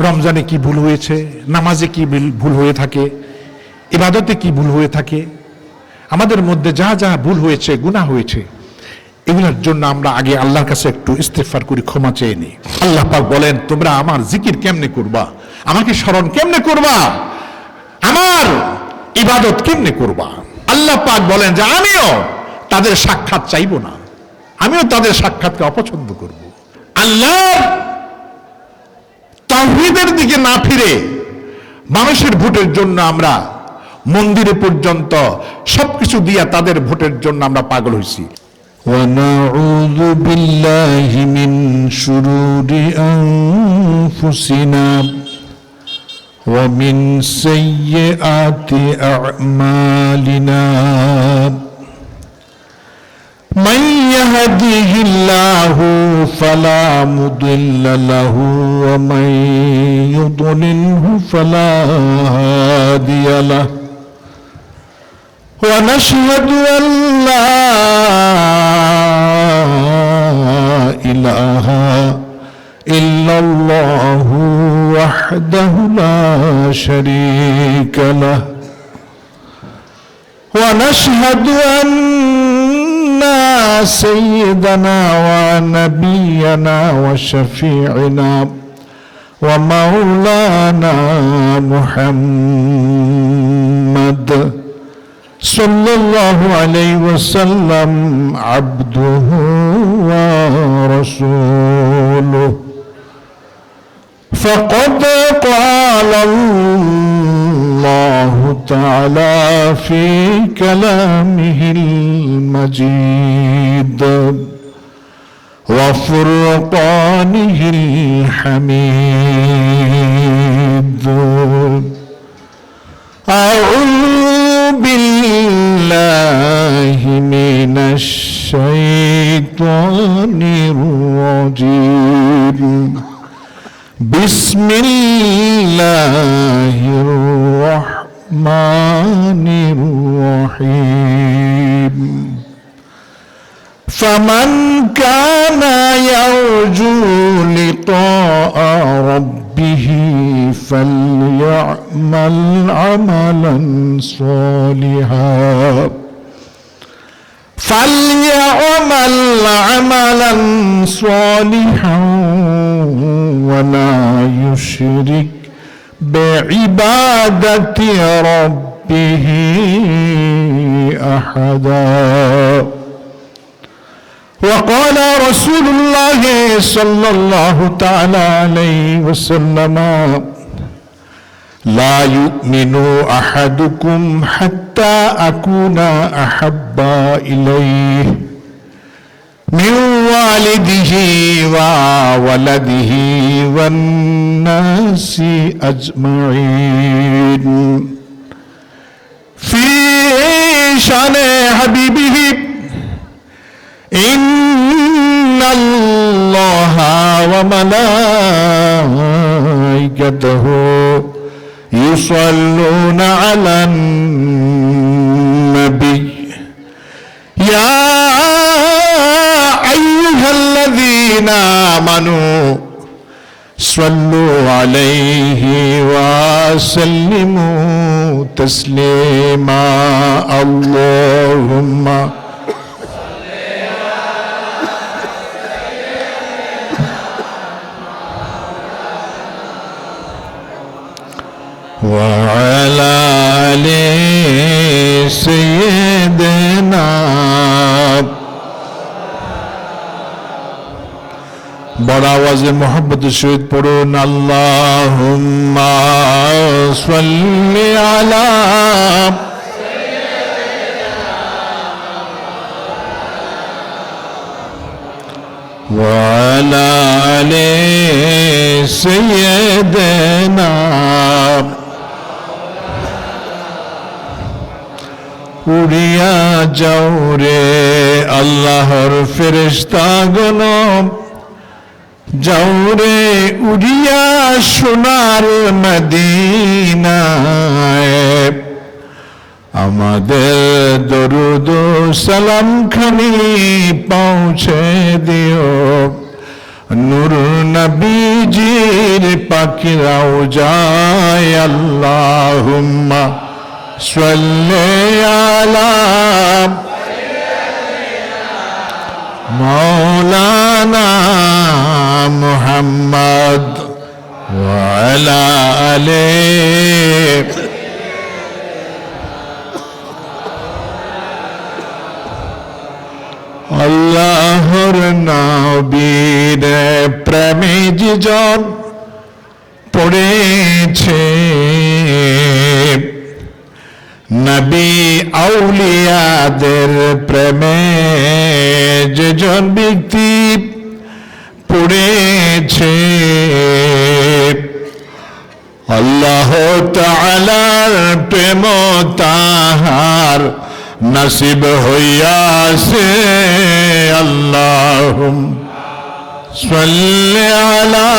রমজানে কি ভুল হয়েছে, নামাজে কি ভুল হয়ে থাকে, ইবাদতে কি ভুল হয়ে থাকে, আমাদের মধ্যে যা যা ভুল হয়েছে, গুনাহ হয়েছে, এগুলোর জন্য আমরা আগে আল্লাহর কাছে একটু ইস্তেগফার করি, ক্ষমা চেয়ে নিই। আল্লাহ পাক বলেন, তোমরা আমার জিকির কেমনে করবা, আমাকে স্মরণ কেমনে করবা, আমার ইবাদত কেমনে করবা। আল্লাহ পাক বলেন যে আমিও তাদের সাক্ষাৎ চাইবো না, আমিও তাদের সাক্ষাৎকে অপছন্দ করব। আল্লাহ তাওহীদের দিকে না ফিরে মানুষের ভোটের জন্য আমরা মন্দিরে পর্যন্ত সবকিছু দিয়া তাদের ভোটের জন্য আমরা পাগল হয়েছি। ونعوذ بالله من شرور أنفسنا ومن سيئات أعمالنا من يهده الله فلا مضل له ومن يضلله فلا هادي له ونشهد أن لا إله إلا الله وحده لا شريك له ونشهد أن سيدنا ونبينا وشفيعنا ومولانا محمد صلى الله عليه وسلم عبده ورسوله فقد قال الله تعالى في كلامه المجيد وفرقانه الحميد أعوذ بالله من الشيطان الرجيم بسم الله الرحمن الرحيم فمن كان يرجو لقاء ربه فليعمل عملا صالحا ولا يشرك بعبادة ربه أحدا وقال رسول الله صلى الله تعالى عليه وسلم لا يؤمن أحدكم حتى أكون أحب إليه من والده وولده والناس أجمعين في شأن حبيبه إن الله وملائكته يصلون على النبي يا أيها الذين آمنوا صلوا عليه وسلموا تسليما اللهم وعلى آل سيدنا বড় আওয়াজে মোহাম্মদের সহিত পড়ুন আল্লাহুম্মা সাল্লি আলা ওয়া আলা আলি সাইয়্যিদিনা উড়িয়া যাও রে আল্লাহর ফেরেশতাগণ যাও রে উড়িয়া সোনার মদিনায় আমাদের দরুদ সালাম খানি পৌঁছে দিও নূর নবীজির পাখিরাও যায় আল্লাহুম্মা সাল্লি আলা মাওলানা মুহাম্মদ ওয়া আলা আলিহি আল্লাহর নবীর প্রেমে যিজন পড়েছে, নবী আউলিয়াদের প্রেমে যেজন ব্যক্তি পড়েছে, আল্লাহ তাআলার প্রেম তাহার নসিব হইয়াছে। আল্লাহুম্মা সাল্লি আলা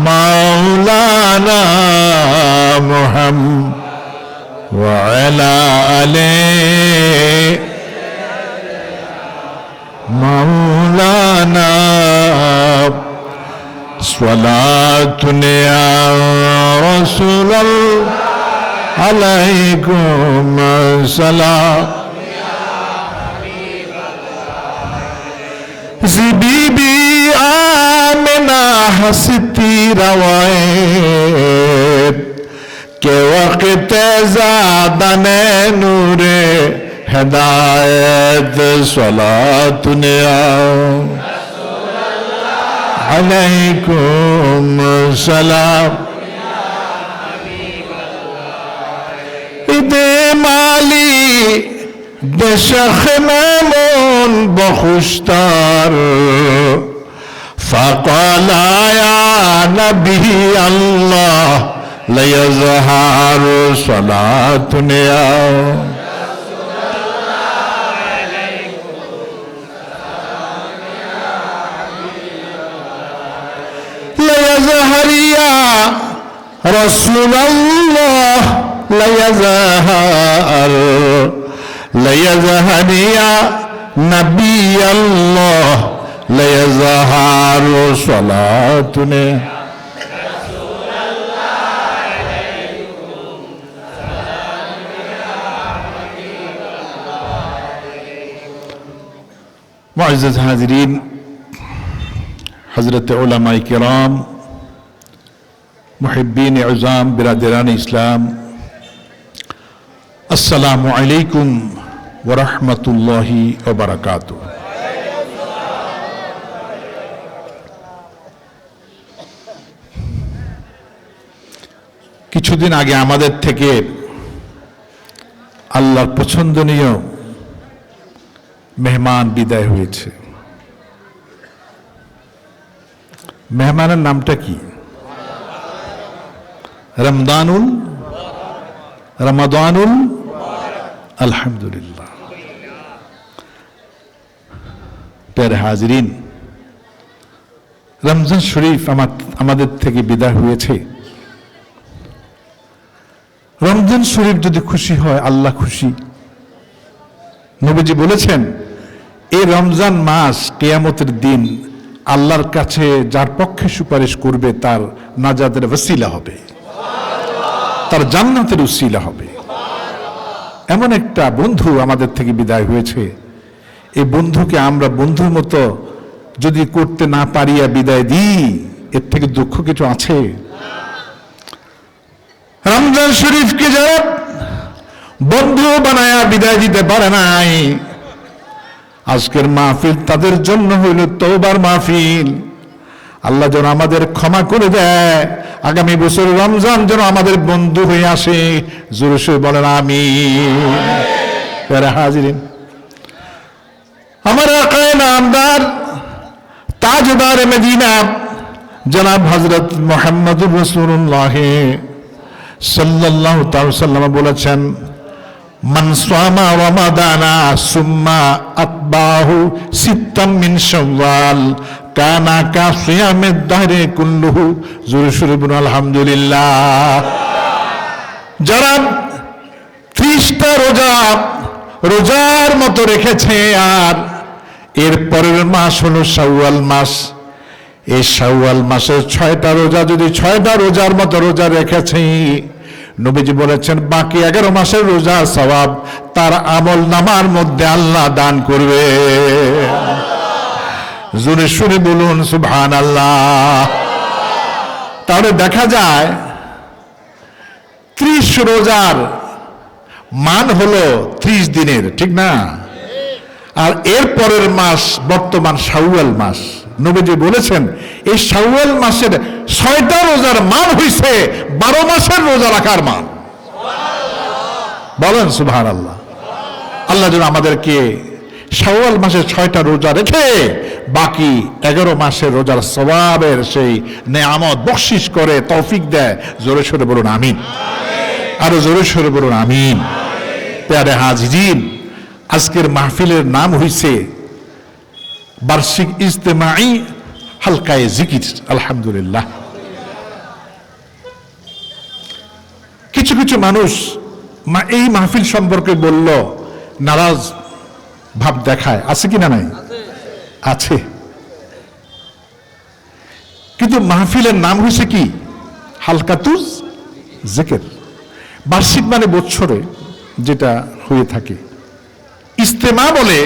মাওলানা মুহাম্মদ ওয়া আলা আলিহি মাওলানা সালাতুন ইয়া রাসূলাল্লাহ আলাইকুম আসসালাম। বিবি আমেনা হসতি রওয়ায়েত কে ওয়াক্ত জাদানে নূরে হেদায়েত সালাতুন ইয়া রাসূলুল্লাহ আলাইকুম আসসালাম। মালি বেশখ মেমন বখুশতার ফাকালা ইয়া নবী আল্লাহ লায়াজহার সালাতুন ইয়া রাসূলুল্লাহ আলাইকুম সালাম ইয়া হাবিবাল্লাহ লায়াজহার ইয়া রাসূলুল্লাহ লায়াজহার লায়াজহার ইয়া নবী আল্লাহ লায়াজহার সালাতুন রাসূলুল্লাহ আলাইকুম সালাম ইয়া হাবিবাল্লাহ। মুআজ্জাজ হাজিরিন, হযরত উলামায়ে কিরাম, মুহিব্বিন আযম, বিরাদরান ইসলাম, আসসালামু আলাইকুম ওয়া রাহমাতুল্লাহি ওয়া বারাকাতুহু। কিছুদিন আগে আমাদের থেকে আল্লাহর পছন্দনীয় মেহমান বিদায় হয়েছে। মেহমানের নামটা কি? রমাদানুল আলহামদুলিল্লাহ। প্যারে হাজিরিন, রমজান শরীফ আমাদের থেকে বিদায় হয়েছে। রমজান শরীফ যদি খুশি হয়, আল্লাহ খুশি। নবীজি বলেছেন, এই রমজান মাস কিয়ামতের দিন আল্লাহর কাছে যার পক্ষে সুপারিশ করবে তার নাজাতের ওসিলা হবে, তার জান্নাতের উসিলা হবে। এমন একটা বন্ধু আমাদের থেকে বিদায় হয়েছে। এই বন্ধুকে আমরা বন্ধুর মতো যদি করতে না পারিয়া বিদায় দিই, এর থেকে দুঃখ কিছু আছে? রমজান শরীফকে যারা বন্ধু বানায়া বিদায় দিতে পারে নাই, আজকের মাহফিল তাদের জন্য হইল তওবার মাহফিল। আল্লাহ যেন আমাদের ক্ষমা করে দেয়, আগামী বছর রমজান যেন আমাদের বন্ধু হয়ে আসে। জোরে সোরে বলেন আমিন। প্যারা হাজিরিন, আমার আকায়ে নামদার তাজদার মদিনা জনাব হযরত মুহাম্মদুর রাসূলুল্লাহ সাল্লাল্লাহু তাআলা সাল্লাম বলেছেন, মান সামা রমাদানা সুম্মা আতবাহু সিত্তাম মিন শাওয়াল কানা কা সিয়ামিদ দাহরি কুল্লুহু। জোরে সোরে বলুন আলহামদুলিল্লাহ। যারা 30টা রোজার মতো রেখেছে আর এর পরের মাস হলো শাওয়াল মাস। এই শাওয়াল মাসের 6টা রোজা যদি 6টা রোজার মতো রোজা রেখেছি, নবীজি বলেছেন বাকি 11 মাসের রোজা সওয়াব তার আমল নামার মধ্যে আল্লাহ দান করবে। জোরে সুরে বলুন সুবহানাল্লাহ। তাহলে দেখা যায় 30 রোজার মান হলো 30 দিনের, ঠিক না? আর এর পরের মাস বর্তমান শাওয়াল মাস। নবীজি বলেছেন এই শাওয়াল মাসের 6টা রোজার মান হইছে 12 মাসের রোজা রাখার মান। বলেন সুবহানাল্লাহ। আল্লাহ যেন আমাদেরকে শাওয়াল মাসের 6টা রোজা রেখে বাকি 11 মাসের রোজার সওয়াবের সেই নেয়ামত বখশিশ করে তৌফিক দেয়। জোরে সোরে বলুন আমিন। আরো জোরে সোরে বলুন আমিন। প্যারে হাজিরিন, আজকের মাহফিলের নাম হইছে বার্ষিক ইজতেমাই হালকায়ে জিকির। আলহামদুলিল্লাহ। কিছু কিছু মানুষ এই মাহফিল সম্পর্কে বলল নারাজ ভাব দেখায়, আছে কিনা নাই? আছে। কিন্তু মাহফিলের নাম হয়েছে কি? হালকাতুজ জিকির। বার্ষিক মানে বছরে যেটা হয়ে থাকে। ইজতেমা বলে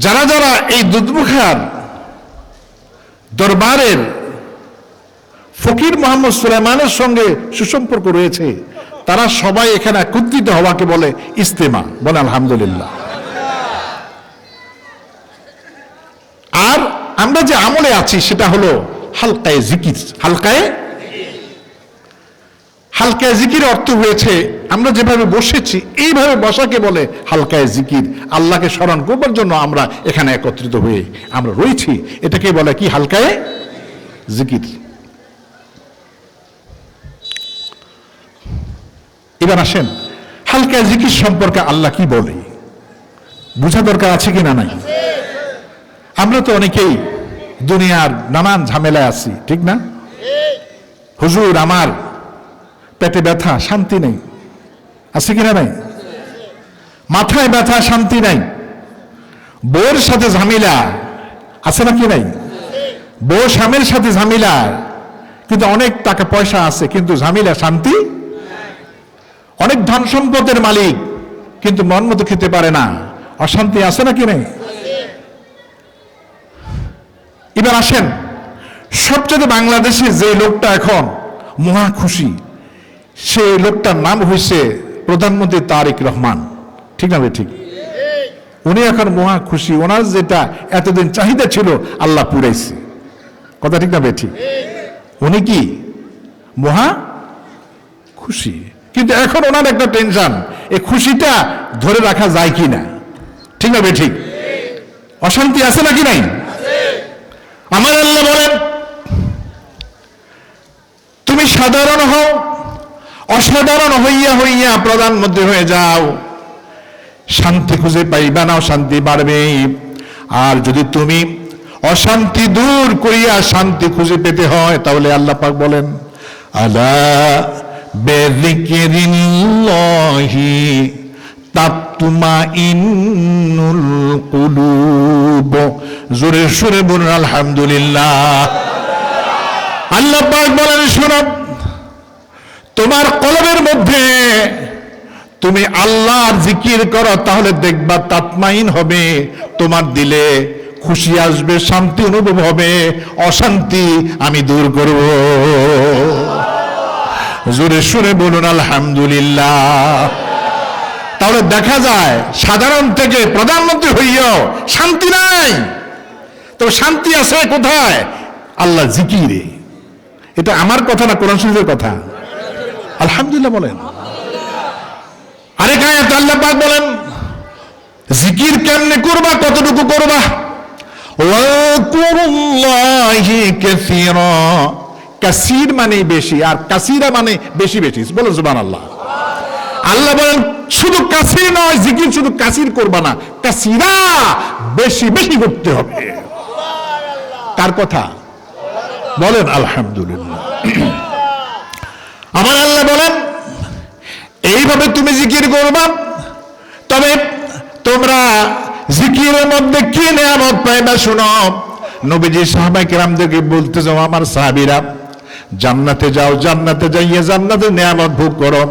যারা যারা এই দুধমুখার দরবারের ফকির মোহাম্মদ সুলাইমানের সঙ্গে সুসম্পর্ক রয়েছে, তারা সবাই এখানে একত্রিত হওয়াকে বলে ইজতেমা। বলে আলহামদুলিল্লাহ। আর আমরা যে আমলে আছি সেটা হলো হালকায়ে জিকির। হালকায়ে জিকির অর্থ হয়েছে আমরা যেভাবে বসেছি এইভাবে বসাকে বলে হালকায়ে জিকির। আল্লাহকে স্মরণ করবার জন্য আমরা এখানে একত্রিত হয়ে আমরা রয়েছি, এটাকে বলে কি? হালকায়ে জিকির। এবার আসেন হালকায়ে জিকির সম্পর্কে আল্লাহ কি বলে বোঝা দরকার আছে কিনা নাই? আমরা তো অনেকেই দুনিয়ার নানান ঝামেলায় আছি, ঠিক না? হুজুর আমার পেটে ব্যথা, শান্তি নেই, আছে কিনা নাই? মাথায় ব্যথা, শান্তি নাই। বউর সাথে ঝামেলা, আছে নাকি নাই? বউ স্বামীর সাথে ঝামেলা, কিন্তু অনেক টাকা পয়সা আছে কিন্তু ঝামেলা, শান্তি। অনেক ধন সম্পদের মালিক কিন্তু মন মতো খেতে পারে না, অশান্তি আছে নাকি নাই? এবার আসেন সবচেয়ে বাংলাদেশে যে লোকটা এখন মহা খুশি, সেই লোকটার নাম হয়েছে প্রধানমন্ত্রী তারেক রহমান, ঠিক না? ঠিক। উনি এখন মহা খুশি। ওনার যেটা এতদিন চাহিদা ছিল আল্লাহ পুরাইছে, কথা ঠিক না? ঠিক। উনি কি মহা খুশি, কিন্তু এখন ওনার একটা টেনশন, এই খুশিটা ধরে রাখা যায় কি না, ঠিক না? ঠিক। অশান্তি আছে নাকি নাই? আমার আল্লাহ বলেন তুমি সাধারণ হও, অসাধারণ হইয়া হইয়া প্রধানমন্ত্রী হয়ে যাও, শান্তি খুঁজে পাইবা না, অশান্তি বাড়বে। আর যদি তুমি অশান্তি দূর করিয়া শান্তি খুঁজে পেতে হয় তাহলে আল্লাহ পাক বলেন আলা বিযিকরিল্লাহি তাতমাইন্নুল কুলুব। জোরে সুরে বলুন আলহামদুলিল্লাহ। আল্লাহ পাক বলেন শোনো, তোমার কলবের মধ্যে তুমি আল্লাহর জিকির করো তাহলে দেখবা তাতমাইন হবে, তোমার দিলে খুশি আসবে, শান্তি অনুভব হবে, অশান্তি আমি দূর করব। জোরে সুরে বলুন আলহামদুলিল্লাহ। তাহলে দেখা যায় সাধারণ থেকে প্রধানমন্ত্রী হইয়াও শান্তি নাই, তো শান্তি আছে কোথায়? আল্লাহ জিকিরে। এটা আমার কথা না, কোরআন শরীফের কথা। আলহামদুলিল্লাহ বলেন। আরেক আয়াতে আল্লাহ পাক বলেন জিকির কেমনে করবা, কতটুকু করবা? ওয়াকুরুল্লাহি কাসীরা। কাসীর মানে বেশি, আর কাসীরা মানে বেশি বেশি। বলেন সুবহানাল্লাহ। আল্লাহ বলেন শুধু কাসীর নয়, জিকির শুধু কাসীর করবা না, কাসীরা বেশি বেশি করতে হবে। কার কথা বলেন? আলহামদুলিল্লাহ। আমার আল্লাহ বলেন এইভাবে তুমি জিকির করবা, তবে তোমরা জিকিরের মধ্যে কি নিয়ামত পাইবা শুনো। নবীজি সাহাবায়ে কেরামদেরকে বলতে যাও, আমার সাহাবীরা জান্নাতে যাও, জান্নাতে যাইয়ে জান্নাতের নিয়ামত ভোগ করো।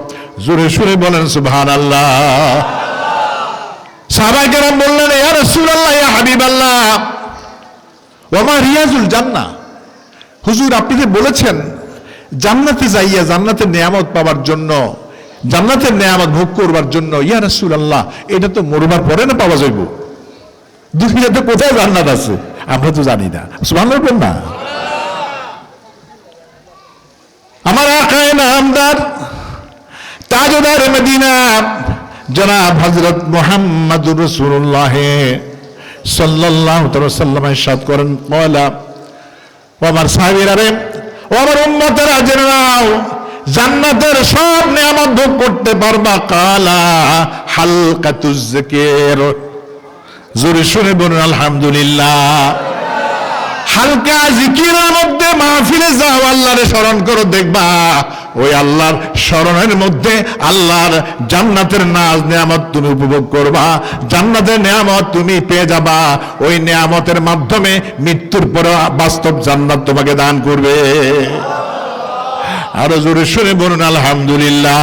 জোরে সুরে বলেন সুবহানাল্লাহ। সাহাবায়ে কেরাম বললেন, ইয়া রাসূলুল্লাহ, ইয়া হাবিবাল্লাহ, ওয়া মা রিয়াজুল জান্নাহ। হুজুর, আপনি যে বলেছেন জান্নাতে যাইয়া জান্নাতের নিয়ামত পাওয়ার জন্য, জান্নাতের নিয়ামত ভোগ করবার জন্য, ইয়া রাসূলুল্লাহ, এটা তো মরবার পরে না পাওয়া যাইব? দুনিয়াতে কোথায় জান্নাত আছে আমরা তো জানি না। সুবহানাল্লাহ বলেন না। আমার আকায়ে নামদার তাজদার মদিনা জনাব হযরত মুহাম্মদুর রাসূলুল্লাহ সাল্লাল্লাহু আলাইহি ওয়াসাল্লাম ইরশাদ করেন, ক্বালা, ও আমার সাহাবীরা রে, ও আমার উম্মতেরা, জেনে নাও জান্নাতের সব নিয়ামত ভোগ করতে পারবা। কালা হালকাতুজ যিকির, জোরে শুনে বলুন আলহামদুলিল্লাহ। হালকা জিকিরের মধ্যে মাহফিলে যাও, আল্লাহরে স্মরণ করো, দেখবা ওই আল্লাহর স্মরণের মধ্যে আল্লাহর জান্নাতের নাজ নিয়ামত তুমি উপভোগ করবা, জান্নাতের নিয়ামত তুমি পেয়ে যাবা। ওই নিয়ামতের মাধ্যমে মৃত্যুর পরে বাস্তব জান্নাত তোমাকে দান করবে। আরো জোরে শুনে বলুন আলহামদুলিল্লাহ।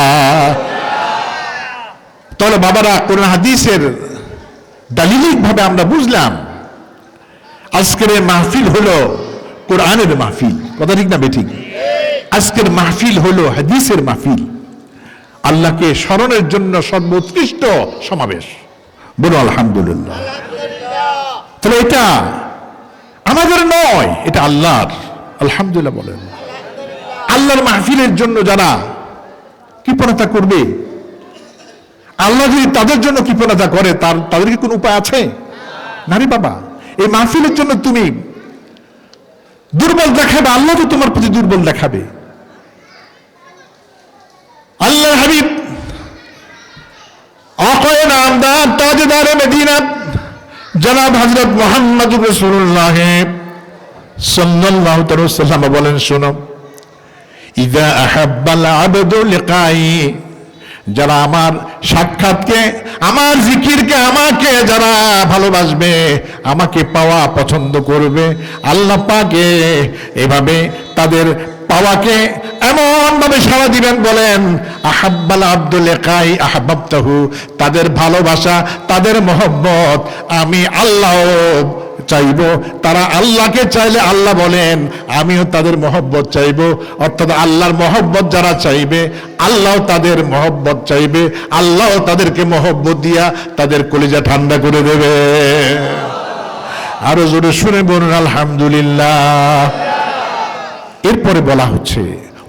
তাহলে বাবারা, কোরআন হাদিসের দালিলিক ভাবে আমরা বুঝলাম আজকের মাহফিল হলো কোরআনের মাহফিল। কথা ঠিক না বেঠিক? আজকের মাহফিল হলো হাদিসের মাহফিল, আল্লাহকে স্মরণের জন্য সর্বোৎকৃষ্ট সমাবেশ। বলো আলহামদুলিল্লাহ। তাহলে এটা আমাদের নয়, এটা আল্লাহর। আলহামদুলিল্লাহ বলেন। আল্লাহর মাহফিলের জন্য যারা কৃপণতা করবে, আল্লাহ যদি তাদের জন্য কৃপণতা করে, তাদের কি কোনো উপায় আছে? না রে বাবা। এই মাহফিলের জন্য তুমি দুর্বল দেখাবে, আল্লাহ তো তোমার প্রতি দুর্বল দেখাবে। আল্লাহ হাবিব আকায়ে নামদার তাজদারে মদিনা জনাব হযরত মুহাম্মদুর রাসূলুল্লাহ সাল্লাল্লাহু আলাইহি ওয়াসাল্লাম বলেন, শোনো, ইযা আহাব্বাল আবদু লিকাই, যারা আমার সাক্ষাৎকে, আমার জিকিরকে, আমাকে যারা ভালোবাসবে, আমাকে পাওয়া পছন্দ করবে, আল্লাহ পাকে এভাবে তাদের পাওয়াকে এমন ভাবে সাড়া দিবেন, বলেন আহাব্বাল আব্দুল লিকাই আহাব্বাতহু, তাদের ভালোবাসা, তাদের মহব্বত আমি আল্লাহ চাইব। তারা আল্লাহকে চাইলে আল্লাহ বলেন আমিও তাদের মহব্বত চাইব। অর্থাৎ আল্লাহর মহব্বত যারা চাইবে, আল্লাহ তাদের মহব্বত চাইবে, আল্লাহ তাদেরকে মহব্বত দিয়া তাদের কলিজা ঠান্ডা করে দেবে। আরো জোরে শুনে বলুন আলহামদুলিল্লাহ। এরপরে বলা হচ্ছে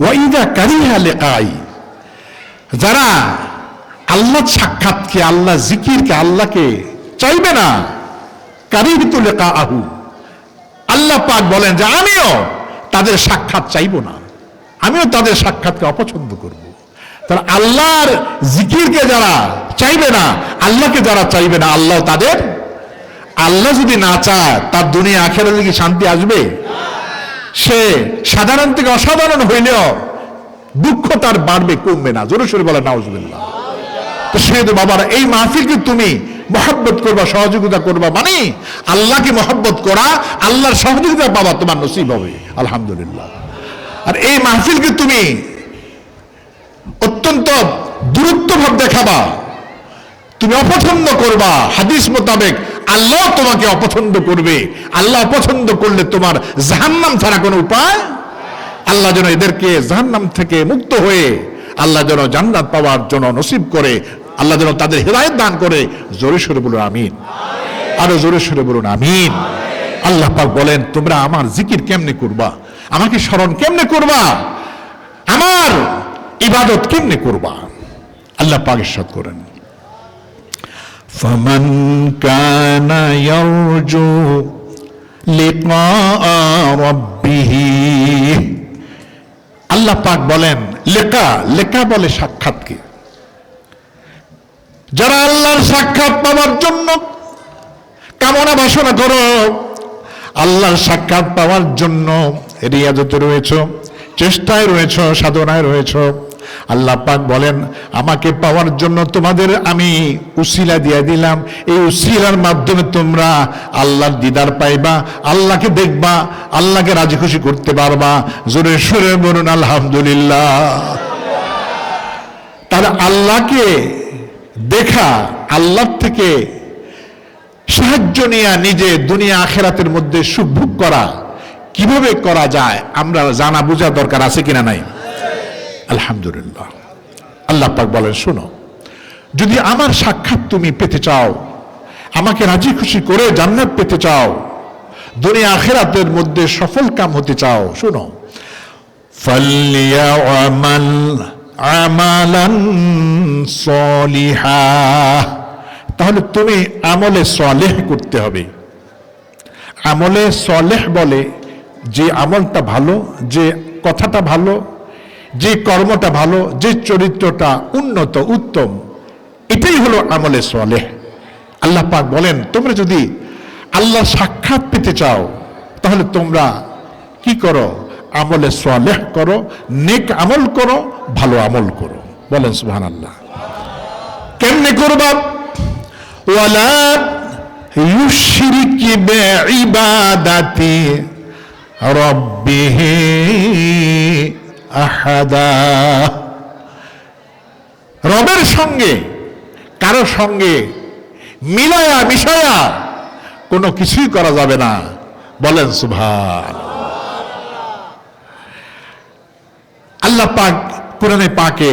ওয়াইদা কারিহা লিকাই, যারা আল্লাহ সাক্ষাৎকে, আল্লাহ জিকিরকে, আল্লাহকে চাইবে না, কারিহতু লিকাআহু, আল্লাহ পাক বলেন যে আমিও তাদের সাক্ষাৎ চাইব না, আমিও তাদের সাক্ষাৎকে অপছন্দ করব। তাহলে আল্লাহর জিকিরকে যারা চাইবে না, আল্লাহকে যারা চাইবে না, আল্লাহ তাদের, আল্লাহ যদি না চায় তার দুনিয়া আখিরাতে কি শান্তি আসবে? সে সাধারণ থেকে অসাধারণ হইলেও দুঃখ তার বাড়বে, কমবে না। জোরে সোরে বলে নাউজুবিল্লাহ। তো সেহেতু বাবারা, এই মাহফিলকে তুমি মহব্বত করবা, সহযোগিতা করবা, মানে আল্লাহকে মহব্বত করা, আল্লাহর সহযোগিতা পাবা, তোমার নসিব হবে আলহামদুলিল্লাহ। আর এই মাহফিলকে তুমি অত্যন্ত দূরত্ব ভাব দেখাবা, তুমি অপছন্দ করবা, হাদিস মোতাবেক আল্লাহ তোমাকে অপছন্দ করবে। আল্লাহ অপছন্দ করলে তোমার জাহান্নাম ছাড়া কোনো উপায়। আল্লাহ যেন এদেরকে জাহান্নাম থেকে মুক্ত হয়ে আল্লাহ যেন জান্নাত পাওয়ার জন্য নসিব করে, আল্লাহ যেন তাদের হেদায়েত দান করে। জোরে সরে বলুন আমিন। আরো জোরে সরে বলুন আমিন। আল্লাহ পাক বলেন, তোমরা আমার জিকির কেমনে করবা, আমাকে স্মরণ কেমনে করবা, আমার ইবাদত কেমনে করবা। আল্লাহ পাক ইরশাদ করেন, ফামান কানা ইয়ারজু লিকা রাব্বিহি। আল্লাহ পাক বলেন লেখা, লেখা বলে সাক্ষাৎকে। যারা আল্লাহর সাক্ষাৎ পাওয়ার জন্য কামনা বাসনা করো, আল্লাহর সাক্ষাৎ পাওয়ার জন্য রিয়াজতে রয়েছ, চেষ্টায় রয়েছ, সাধনায় রয়েছ, আল্লাহ পাক বলেন, আমাকে পাওয়ার জন্য তোমাদের আমি উসিলা দিয়ে দিলাম, এই উসিলার মাধ্যমে তোমরা আল্লাহর দিদার পাইবা, আল্লাহকে দেখবা, আল্লাহকে রাজি খুশি করতে পারবা। জোরে সুরে বলুন আলহামদুলিল্লাহ। তাহলে আল্লাহকে দেখা, আল্লাহর থেকে সাহায্য নিয়ে নিজে দুনিয়া আখেরাতের মধ্যে সুখ ভোগ করা কিভাবে করা যায় আমরা জানা বোঝা দরকার আছে কিনা নাই? আলহামদুলিল্লাহ। আল্লাহ পাক বলেন, শোনো, যদি আমার সাক্ষাৎ তুমি পেতে চাও, আমাকে রাজি খুশি করে জান্নাত পেতে চাও, দুনিয়া আখেরাতের মধ্যে সফল কাম হতে চাও, শোনো, ফালিয়া'মাল আমালান সলিহা, তাহলে তুমি আমলে সলেহ করতে হবে। আমলে সলেহ বলে যে আমলটা ভালো, যে কথাটা ভালো, যে কর্মটা ভালো, যে চরিত্রটা উন্নত উত্তম, এটাই হলো আমলে সলেহ। আল্লাহ পাক বলেন, তোমরা যদি আল্লাহ সাক্ষাৎ পেতে চাও তাহলে তোমরা কি করো? আমলে সলেহ করো, নেক আমল করো, ভালো আমল করো। বলেন সুবহানাল্লাহ। কেমনে করবা? ওয়ালা ইউশরিক বিইবাদাতি রাব্বিহি আহাদা, রবের সঙ্গে কারো সঙ্গে মিলায়া মিশায়া কোনো কিছুই করা যাবে না। বলেন সুবহান। আল্লাহ পাক কোরআনে পাকে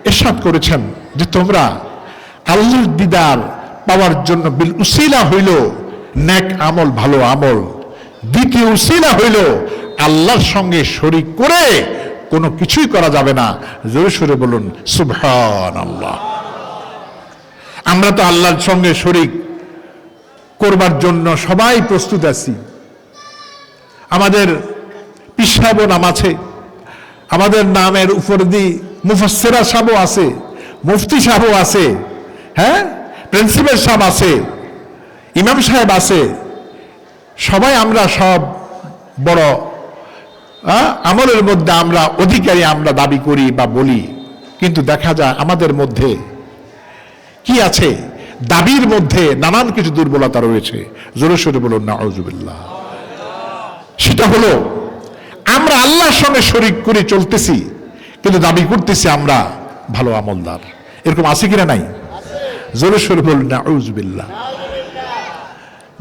ইরশাদ করেছেন যে তোমরা আল্লাহর দিদার পাওয়ার জন্য বিল উসিলা হইল নেক আমল, ভালো আমল। দ্বিতীয় উসিলা হইল আল্লাহর সঙ্গে শরীক করে কোনো কিছুই করা যাবে না। জোরে সোরে বলুন সুবহানাল্লাহ। আমরা তো আল্লাহর সঙ্গে শরীক করবার জন্য সবাই প্রস্তুত আছি। আমাদের পীর সাহেবও নাম আছে, আমাদের নামের উপর দিয়ে মুফাসসিরা সাহেবও আছে, মুফতি সাহেবও আছে, হ্যাঁ, প্রিন্সিপাল সাহেব আছে, ইমাম সাহেব আছে। সবাই আমরা সব বড় আমলের মধ্যে আমরা অধিকারী আমরা দাবি করি বা বলি, কিন্তু দেখা যায় আমাদের মধ্যে কি আছে? দাবির মধ্যে নানান কিছু দুর্বলতা রয়েছে। জোরে সোরে বলুন নাউযুবিল্লাহ। সেটা হলো আমরা আল্লাহর সঙ্গে শরীক করে চলতেছি, কিন্তু দাবি করতেছি আমরা ভালো আমলদার। এরকম আছে কিনা নাই? জোরে সোরে বলুন নাউযুবিল্লাহ।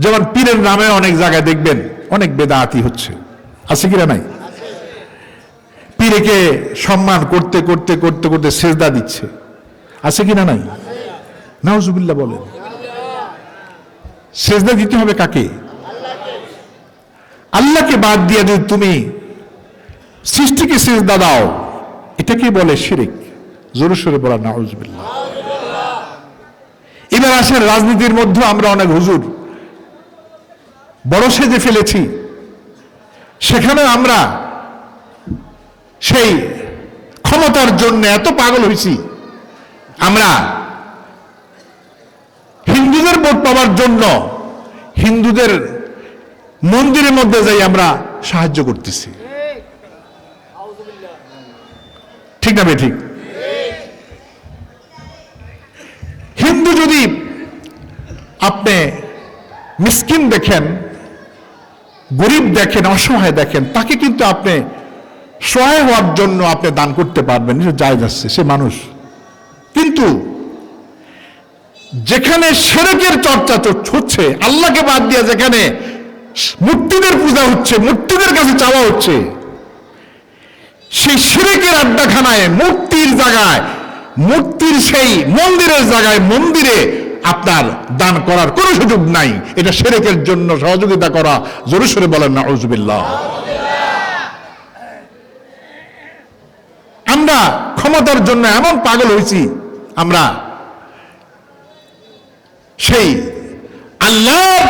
যেমন পীরের নামে অনেক জায়গায় দেখবেন অনেক বেদাতি হচ্ছে, আছে কিনা নাই? পীরকে সম্মান করতে করতে করতে করতে সেজদা দিচ্ছে, আছে কিনা নাই? নাউযুবিল্লাহ বলেন। সেজদা দিতে হবে কাকে? আল্লাহকে বাদ দিয়ে যদি তুমি সৃষ্টিকে সেজদা দাও, এটাকে বলে শিরক। জোরে সোরে বলা নাউযুবিল্লাহ। এবার আসেন রাজনীতির মধ্যে আমরা অনেক হুজুর বড় সেজে ফেলেছি, সেখানে আমরা সেই ক্ষমতার জন্য এত পাগল হয়েছি, আমরা হিন্দুদের ভোট পাওয়ার জন্য হিন্দুদের মন্দিরের মধ্যে যাই আমরা সাহায্য করতেছি। ঠিক না ঠিক? হিন্দু যদি আপনি মিসকিন দেখেন, গরিব দেখেন, অসহায় দেখেন, তাকে কিন্তু আপনি সহায় হওয়ার জন্য আপনি দান করতে পারবেন, জায়েজ আছে, সে মানুষ। কিন্তু যেখানে শিরকের চর্চা হচ্ছে, আল্লাহকে বাদ দিয়ে যেখানে মূর্তিদের পূজা হচ্ছে, মূর্তিদের কাছে চাওয়া হচ্ছে, সেই শিরকের আড্ডাখানায়, মূর্তির জায়গায়, মূর্তির সেই মন্দিরের জায়গায় মন্দিরে আপনার দান করার কোনো সুযোগ নাই। এটা শিরকের জন্য সহযোগিতা করা। জোরে সোরে বলেন নাউযুবিল্লাহ। আমরা ক্ষমতার জন্য এমন পাগল হয়েছি, আমরা সেই আল্লাহর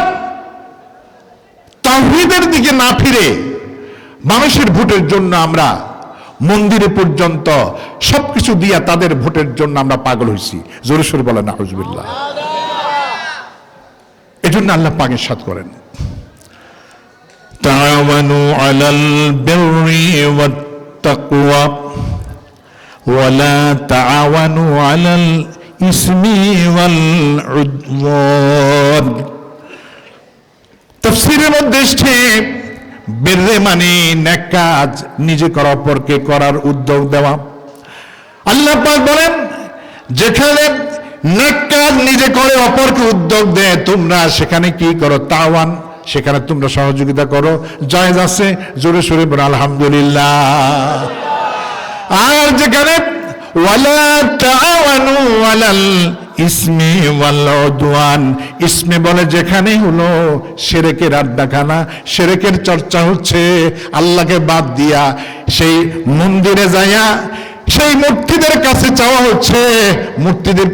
তাওহীদের দিকে না ফিরে মানুষের ভোটের জন্য আমরা মন্দিরে পর্যন্ত সবকিছু দিয়া তাদের ভোটের জন্য আমরা পাগল হয়েছি। জোরে সোরে বলেন নাউযুবিল্লাহ। এজন্য আল্লাহ পাক ইরশাদ করেন, তাআওয়ানু আলাল বিররি ওয়াত তাকওয়া ওয়ালা তাআওয়ানু আলাল ইসমি ওয়াল উদওয়ান। তাফসীরের মধ্যে এসেছে বিররে মানে নেক কাজ, নিজে করা অপরকে করার উদ্যোগ দেওয়া। আল্লাহ পাক বলেন যেখানে নেক কাজ নিজে করে অপরকে উদ্যোগ দেয়, তোমরা সেখানে কি করো? তাওয়ান, সেখানে তোমরা সহযোগিতা করো। জায়েজ আছে, জোরে সোরে বলো আলহামদুলিল্লাহ। আর যেখানে ওয়ালা তাআওয়ানু আলাল ইসমি ওয়াল উদওয়ান, ইসমে বলে যেখানে হলো শিরকের আড্ডাখানা, শিরকের চর্চা হচ্ছে, আল্লাহকে বাদ দিয়া সেই মন্দিরে যায়া সেই মূর্তিদের কাছে চাওয়া হচ্ছে, মূর্তিদের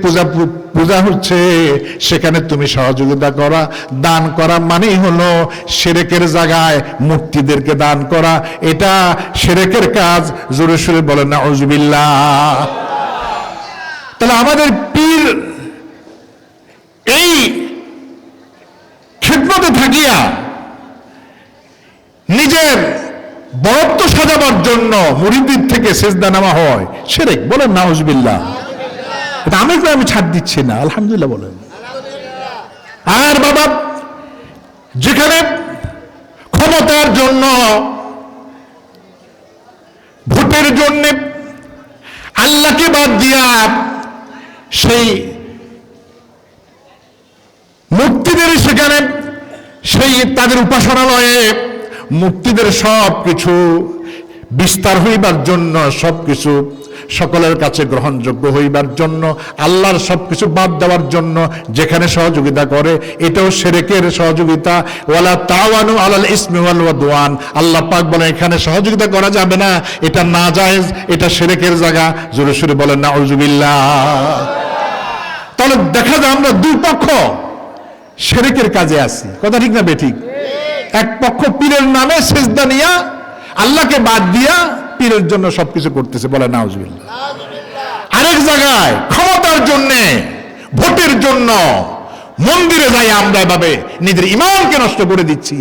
পূজা হচ্ছে, সেখানে তুমি সহযোগিতা করা, দান করা মানেই হলো শিরকের জায়গায় মূর্তিদেরকে দান করা, এটা শিরকের কাজ। জোরে সোরে বলেন নাউজুবিল্লাহ। তাহলে আমাদের পীর এই খিদমতে থাকিয়া নিজের বরত্ব সাজাবার জন্য মুরিদের থেকে সেজদা নেওয়া হয়, শিরক। বলেন নাউজুবিল্লাহ। এটা আমি ছাড় দিচ্ছি না, আলহামদুলিল্লাহ বলেন। আর বাবা যেখানে ক্ষমতার জন্য, ভোটের জন্য আল্লাহকে বাদ দিয়া সেই মূর্তিদের, সেখানে সেই তাদের উপাসনালয়ে মূর্তিদের সব কিছু বিস্তার হইবার জন্য, সব কিছু সকলের কাছে গ্রহণযোগ্য হইবার জন্য, আল্লাহর সবকিছু বাদ দেওয়ার জন্য যেখানে সহযোগিতা করে, এটাও শিরকের সহযোগিতা। ওয়ালা তাআওয়ানু আলাল ইসমি ওয়াল উদওয়ান, আল্লাহ পাক বলেন এখানে সহযোগিতা করা যাবে না, এটা নাজায়েজ, এটা শিরকের জায়গা। জোরে সোরে বলেন নাউজুবিল্লাহ। তাহলে দেখা যায় আমরা দুই পক্ষ শিরকের কাজে আছি, কথা ঠিক না বেঠিক? এক পক্ষ পীরের নামে সেজদা নিয়া আল্লাহকে বাদ দিয়া পীরের জন্য সবকিছু করতেছে, বলে নাউজুবিল্লাহ। আরেক জায়গায় ক্ষমতার জন্য, ভোটের জন্য মন্দিরে যাই আমরা এভাবে নিজের ঈমানকে নষ্ট করে দিচ্ছি,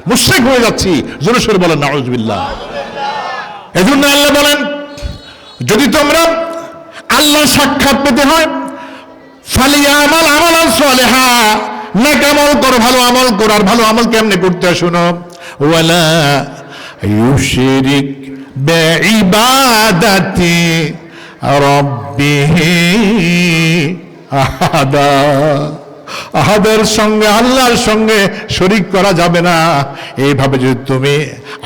মুশরিক হয়ে যাচ্ছি। জোরে সোরে বলেন নাউজুবিল্লাহ। এজন্য আল্লাহ বলেন যদি তোমরা আল্লাহ সাক্ষাৎ পেতে হয়, ফালিয়ামাল আমালান সালিহা, নেক আমল করো, ভালো আমল করো। আর ভালো আমল কেমনে করতে হয় শোনো, ওয়ালা ইউশরিক বিইবাদাতি রাব্বিহি আহাদা, আহাদের সঙ্গে, আল্লাহর সঙ্গে শরীক করা যাবে না। এইভাবে যদি তুমি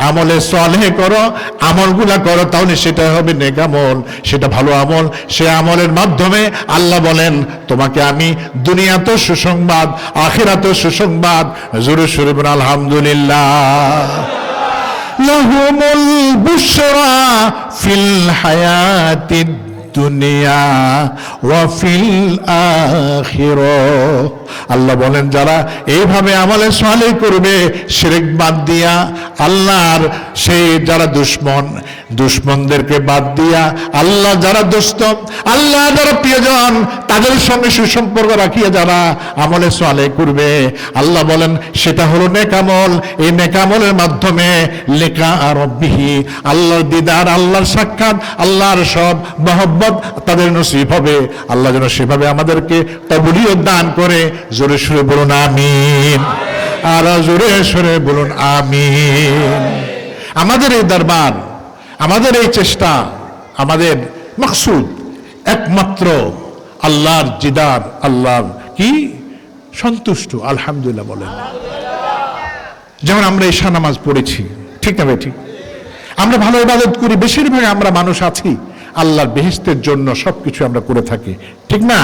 আমলে সালেহ করো, আমলগুলা করো, তাহলে সেটা হবে নেক আমল, সেটা ভালো আমল। সে আমলের মাধ্যমে আল্লাহ বলেন তোমাকে আমি দুনিয়াতেও সুসংবাদ, আখিরাতেও সুসংবাদ। জোরে সোরে বলেন আলহামদুলিল্লাহ। লাহুমুল বুশরা ফিল হায়াতিদ দুনিয়া ওয়া ফিল আখিরাহ, আল্লাহ বলেন যারা এইভাবে আমলে সালেহ করবে, শিরক বাদ দিয়া, আল্লাহর সেই যারা দুশ্মনদেরকে বাদ দিয়া, আল্লাহ যারা দোস্ত, আল্লাহ যারা প্রিয়জন, তাদের সঙ্গে সুসম্পর্ক রাখিয়া যারা আমলে সালেহ করবে, আল্লাহ বলেন সেটা হলো নেক আমল। এই নেক আমলের মাধ্যমে লিকা রাব্বিহি, আল্লাহর দিদার, আল্লাহর সাক্ষাৎ, আল্লাহর সব মহব্বত তাদের নসিব হবে। আল্লাহ যেন সেভাবে আমাদেরকে কবুলিয়ত দান করে। জোরে সুরে বলুন আমিন, আর জোরে সুরে বলুন আমিন। আমাদের এই দরবার, আমাদের এই চেষ্টা, আমাদের মাকসুদ একমাত্র আল্লাহর দিদার, আল্লাহর কি সন্তুষ্ট। আলহামদুলিল্লাহ বলেন। যেমন আমরা ঈশা নামাজ পড়েছি, ঠিক না ভাই? ঠিক। আমরা ভালো ইবাদত করি, বেশিরভাগ আমরা মানুষ আছি আল্লাহর বেহেশতের জন্য সবকিছু আমরা করে থাকি, ঠিক না?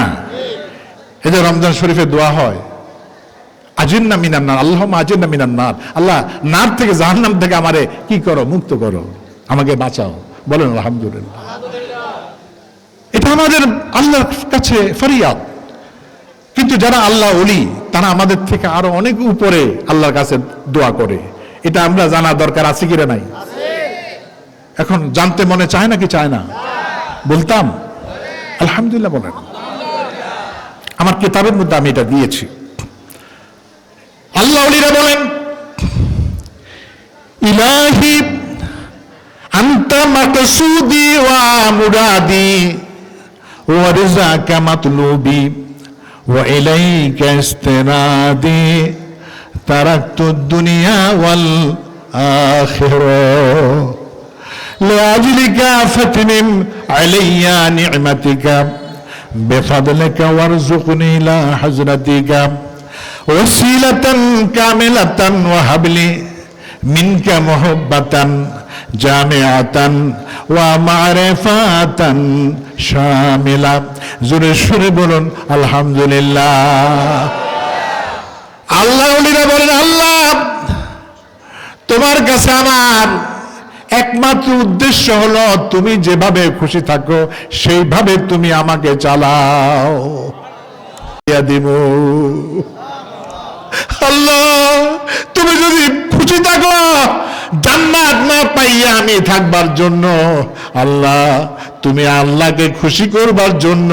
এই যে রমজান শরীফে দোয়া হয়, আজিন্না মিনান নার, আল্লাহুম্মা আজিন্না মিনান নার, আল্লাহ নার থেকে, জাহান্নাম থেকে আমারে কি করো, মুক্ত করো, আমাকে বাঁচাও। বলেন আলহামদুলিল্লাহ। এটা আমাদের আল্লাহর কাছে ফরিয়াদ। কিন্তু যারা আল্লাহ ওলি, তারা আমাদের থেকে আরো অনেক উপরে আল্লাহর কাছে দোয়া করে। এটা আমরা জানা দরকার আছে কিনা নাই? এখন জানতে মনে চায় না কি চায় না? বলতাম আলহামদুলিল্লাহ বলেন। আমার কিতাবের মধ্যে আমি এটা দিয়েছি। আল্লাহ ওলিরা বলেন ইলাহি আনতা আনতা মাকসুদি ওয়া মুরাদি ওয়া রিজাকা মাতলুবি ওয়া ইলাইকা ইস্তিনাদি তারাকতু দুনিয়া ওয়াল আখিরাহ লিআজলিকা ফাতমিম আলাইয়া নি'মাতিকা বিফাদলিকা ওয়ারযুকনি ইলা হযরাতিকা ওয়াসিলাতান কামিলাতান ওয়া হাবলি মিনকা মুহাব্বাতান জামিআতান ওয়া মা'রিফাতান শামিলা। জোরে সুরে বলুন আলহামদুলিল্লাহ। আল্লাহ ওলিরা বলেন, আল্লাহ তোমার কাছে আমার একমাত্র উদ্দেশ্য হলো তুমি যেভাবে খুশি থাকো সেইভাবে তুমি আমাকে চালাও। দিব আল্লাহ, তুমি যদি খুশি থাকো জান্নাত না পাইয়া আমি থাকবার জন্য, আল্লাহ তুমি আল্লাহকে খুশি করবার জন্য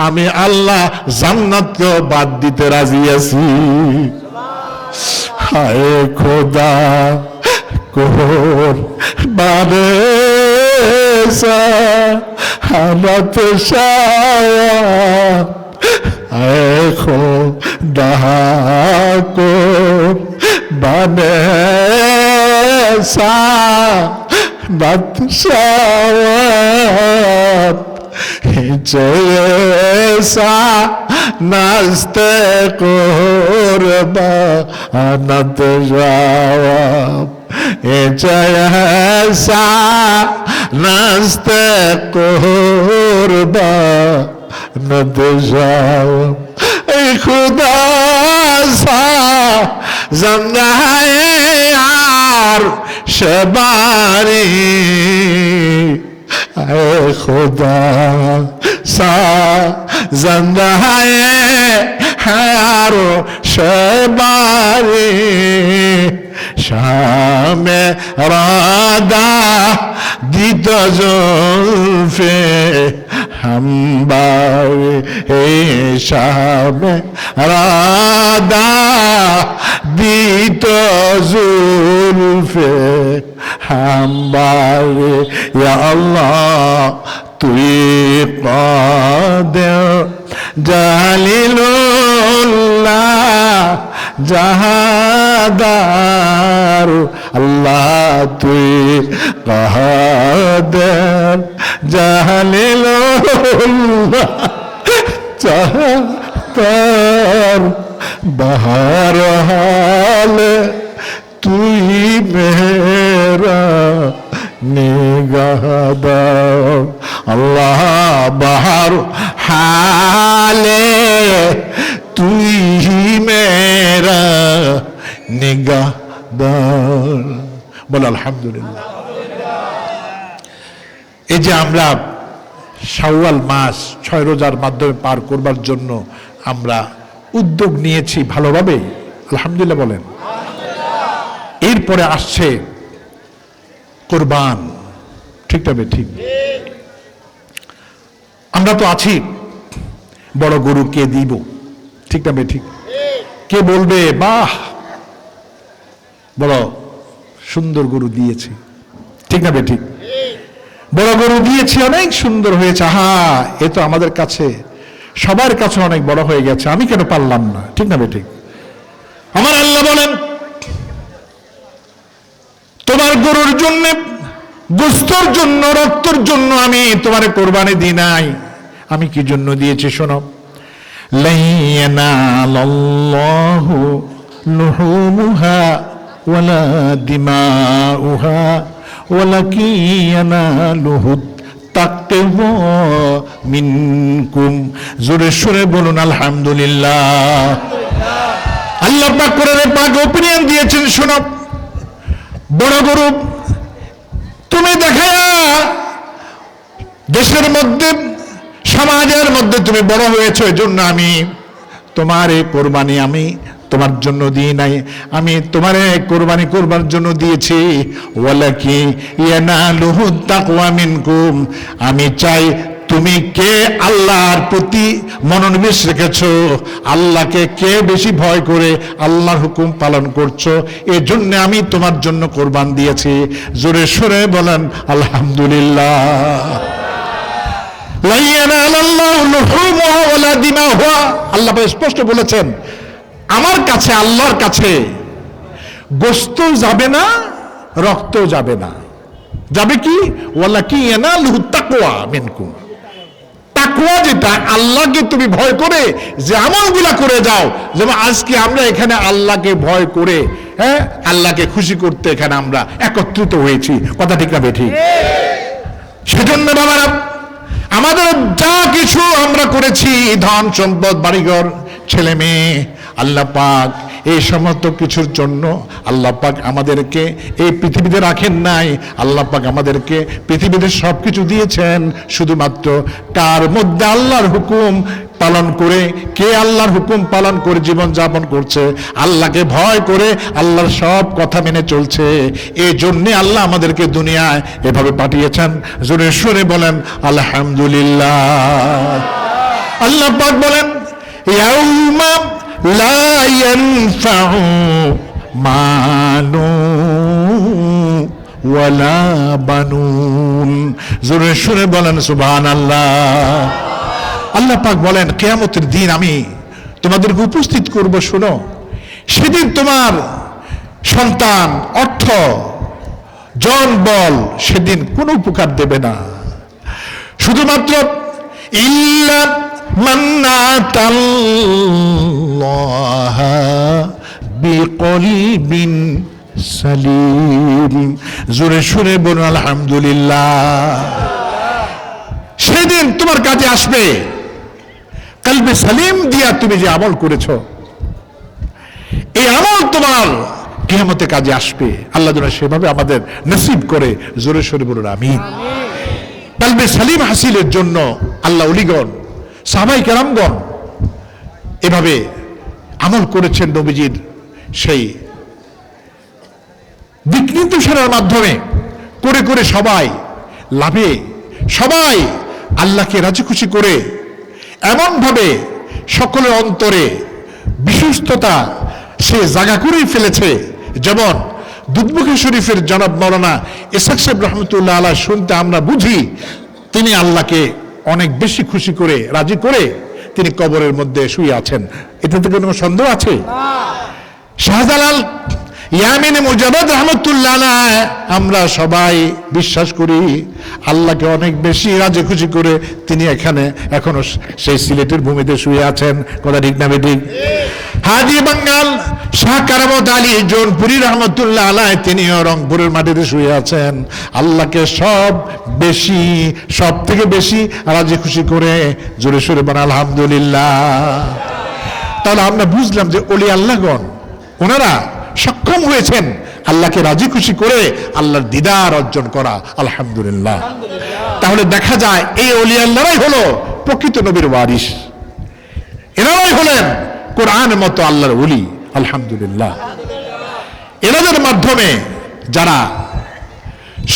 আমি আল্লাহ জান্নাতকে বাদ দিতে রাজি আছি। হায় খোদা কোর বারে সাহাবত শায়া আয় খোদা কোর বারে সাহাবত শায়া জয়সা নাস্তে কোরবানত জওয়াব জয়সা নাস্তে কোরবানত জওয়াব খুদা সা জন্দায়ে আর শবারি खुदा सा जिंदा है हारो शबारी शाम रादा दीद जुल्फे हम बारे शाम रादा दीद जुल्फे हम बारे या अल्लाह तुई कादिर जालिलुल्लाह जहादार अल्लाह तुई कादिर जालिलुल्लाह जहादार बहर हाल तुई मेरा निगाहदार अल्लाह बहर हाले तुई मेरा निगाहदार। बोल अल्हम्दुलिल्लाह। এই যে আমরা শাওয়াল মাস 6 রোজার মাধ্যমে পার করবার জন্য আমরা উদ্যোগ নিয়েছি ভালোভাবে, আলহামদুলিল্লাহ বলেন। এরপরে আসছে কুরবান, ঠিক তবে ঠিক আমরা তো আছি, বড় গরু কে দিব, ঠিক তবে ঠিক কে বলবে বাহ বড় সুন্দর গরু দিয়েছে, ঠিক না ঠিক বড় গরু দিয়েছি অনেক সুন্দর হয়েছে, হা এ তো আমাদের কাছে সবার কাছে অনেক বড় হয়ে গেছে, আমি কেন পারলাম না, ঠিক না ঠিক। আমার আল্লাহ বলেন তোমার গরুর জন্য গোস্তর জন্য রক্তর জন্য আমি তোমারে কোরবানি দিই নাই, আমি কি জন্য দিয়েছি শোনো। লাইয়ানালাল্লাহু লুহুমুহা ওয়ালা দিমাউহা ওয়ালাকিন ইয়ানালুহু তাকওয়া মিনকুম। জোরে সুরে বলুন আলহামদুলিল্লাহ। আল্লাহ পাক কোরআনে পাক ওপিনিয়ন দিয়েছেন শোনো, বড় গরু তুমি দেখায়া দেশের মধ্যে সমাজের মধ্যে তুমি বড় হয়েছো, এজন্য আমি তোমার এই কোরবানি আমি তোমার জন্য দিই নাই, আমি তোমার কোরবানি করবার জন্য দিয়েছি। ওয়ালাকি ইয়ানালুহু তাকওয়া মিনকুম, আমি চাই তুমি কে আল্লাহর প্রতি মনোনিবেশ রেখেছো, আল্লাহকে কে বেশি ভয় করে আল্লাহর হুকুম পালন করছো, এজন্য আমি তোমার জন্য কোরবান দিয়েছি। জোরে সরে বলেন আলহামদুলিল্লাহ। লা ইয়ানালাল্লাহু লুহুমুহা ওয়ালা দিমাহুহা, আল্লাহ স্পষ্ট বলেছেন আমার কাছে, আল্লাহর কাছে গোশত যাবে না, রক্ত যাবে না, যাবে কি ওয়ালাকিন ইয়ানালুহু তাকওয়া মিনকুম। তাকওয়া যেটা, আল্লাহকে তুমি ভয় করে যে আমলগুলা করে যাও, যেমন আজকে আমরা এখানে আল্লাহকে ভয় করে, হ্যাঁ, আল্লাহকে খুশি করতে এখানে আমরা একত্রিত হয়েছি, কথা ঠিক না বেঠিক? সেজন্য বাবারা আমাদের যা কিছু আমরা করেছি, ধন সম্পদ বাড়িঘর ছেলে মেয়ে, আল্লাহ পাক এই সমস্ত কিছুর জন্য আল্লাহ পাক আমাদেরকে এই পৃথিবীতে রাখেন নাই। আল্লাহ পাক আমাদেরকে পৃথিবীতে সবকিছু দিয়েছেন, শুধুমাত্র কার মধ্যে আল্লাহর হুকুম পালন করে, কে আল্লাহর হুকুম পালন করে জীবন যাপন করছে, আল্লাহকে ভয় করে আল্লাহর সব কথা মেনে চলছে, এই জন্যে আল্লাহ আমাদেরকে দুনিয়ায় এভাবে পাঠিয়েছেন। জোরে সুরে বলেন আলহামদুলিল্লাহ। আল্লাহ পাক বলেন ইয়াউমা লা ইয়ানফাউ মালু ওয়ালা বানুন। জোরে সুরে বলেন সুবহানাল্লাহ। আল্লাহ পাক বলেন কিয়ামতের দিন আমি তোমাদেরকে উপস্থিত করব, শোনো, সেদিন তোমার সন্তান, অর্থ, জন বল সেদিন কোনো উপকার দেবে না, শুধুমাত্র ইল্লা মান আতাল্লাহ বিকলবিন সালিম। জোরে সুরে বলুন আলহামদুলিল্লাহ। সেদিন তোমার কাছে আসবে কলবে সালিম দিয়া তুমি যে আমল করেছো, এই আমল তোমার কিয়ামতের কাজে আসবে। আল্লাহ যেন সেভাবে আমাদের নসিব করে। জোরে সোরে বলুন আমিন। কলবে সালিম হাসিলের জন্য আল্লাহ ওলিগণ, সাহাবায়ে কেরামগণ এভাবে আমল করেছেন নবীজির সেই দিক নির্দেশনার মাধ্যমে করে করে সবাই লাভে, সবাই আল্লাহকে রাজি খুশি করে এমন ভাবে সকলের অন্তরে বিশ্বস্ততা সে জায়গা করেই ফেলেছে। যেমন দুধমুখী শরীফের জনাব মাওলানা ইসহাক সাহেব রহমতুল্লাহ আলাইহি শুনতে আমরা বুঝি তিনি আল্লাহকে অনেক বেশি খুশি করে, রাজি করে তিনি কবরের মধ্যে শুয়ে আছেন। এটাতে কোনো সন্দেহ আছে? শাহজালাল ইয়ামিনে মুজাবাদ রহমতুল্লাহ আলাইহি আমরা সবাই বিশ্বাস করি আল্লাহকে অনেক বেশি রাজি খুশি করে তিনি এখানে এখনো সেই সিলেটের ভূমিতে শুয়ে আছেন, কথা ঠিক না বেঠিক? হাজি বাঙ্গাল শাহ কারামত আলী জৌনপুরি রহমতুল্লাহ আলাইহি তিনিও রংপুরের মাটিতে শুয়ে আছেন, আল্লাহকে সব থেকে বেশি রাজি খুশি করে। জোরে সোরে বলেন আলহামদুলিল্লাহ। তাহলে আমরা বুঝলাম যে ওলি আল্লাহগণ ওনারা সক্ষম হয়েছেন আল্লাহকে রাজি খুশি করে আল্লাহর দিদার অর্জন করা। আলহামদুলিল্লাহ। তাহলে দেখা যায় এই ওলি আল্লাহরাই হলো প্রকৃত নবীর ওয়ারিস, এনারাই হলেন কোরআনের মতো আল্লাহর ওলি। আলহামদুলিল্লাহ। এনাদের মাধ্যমে যারা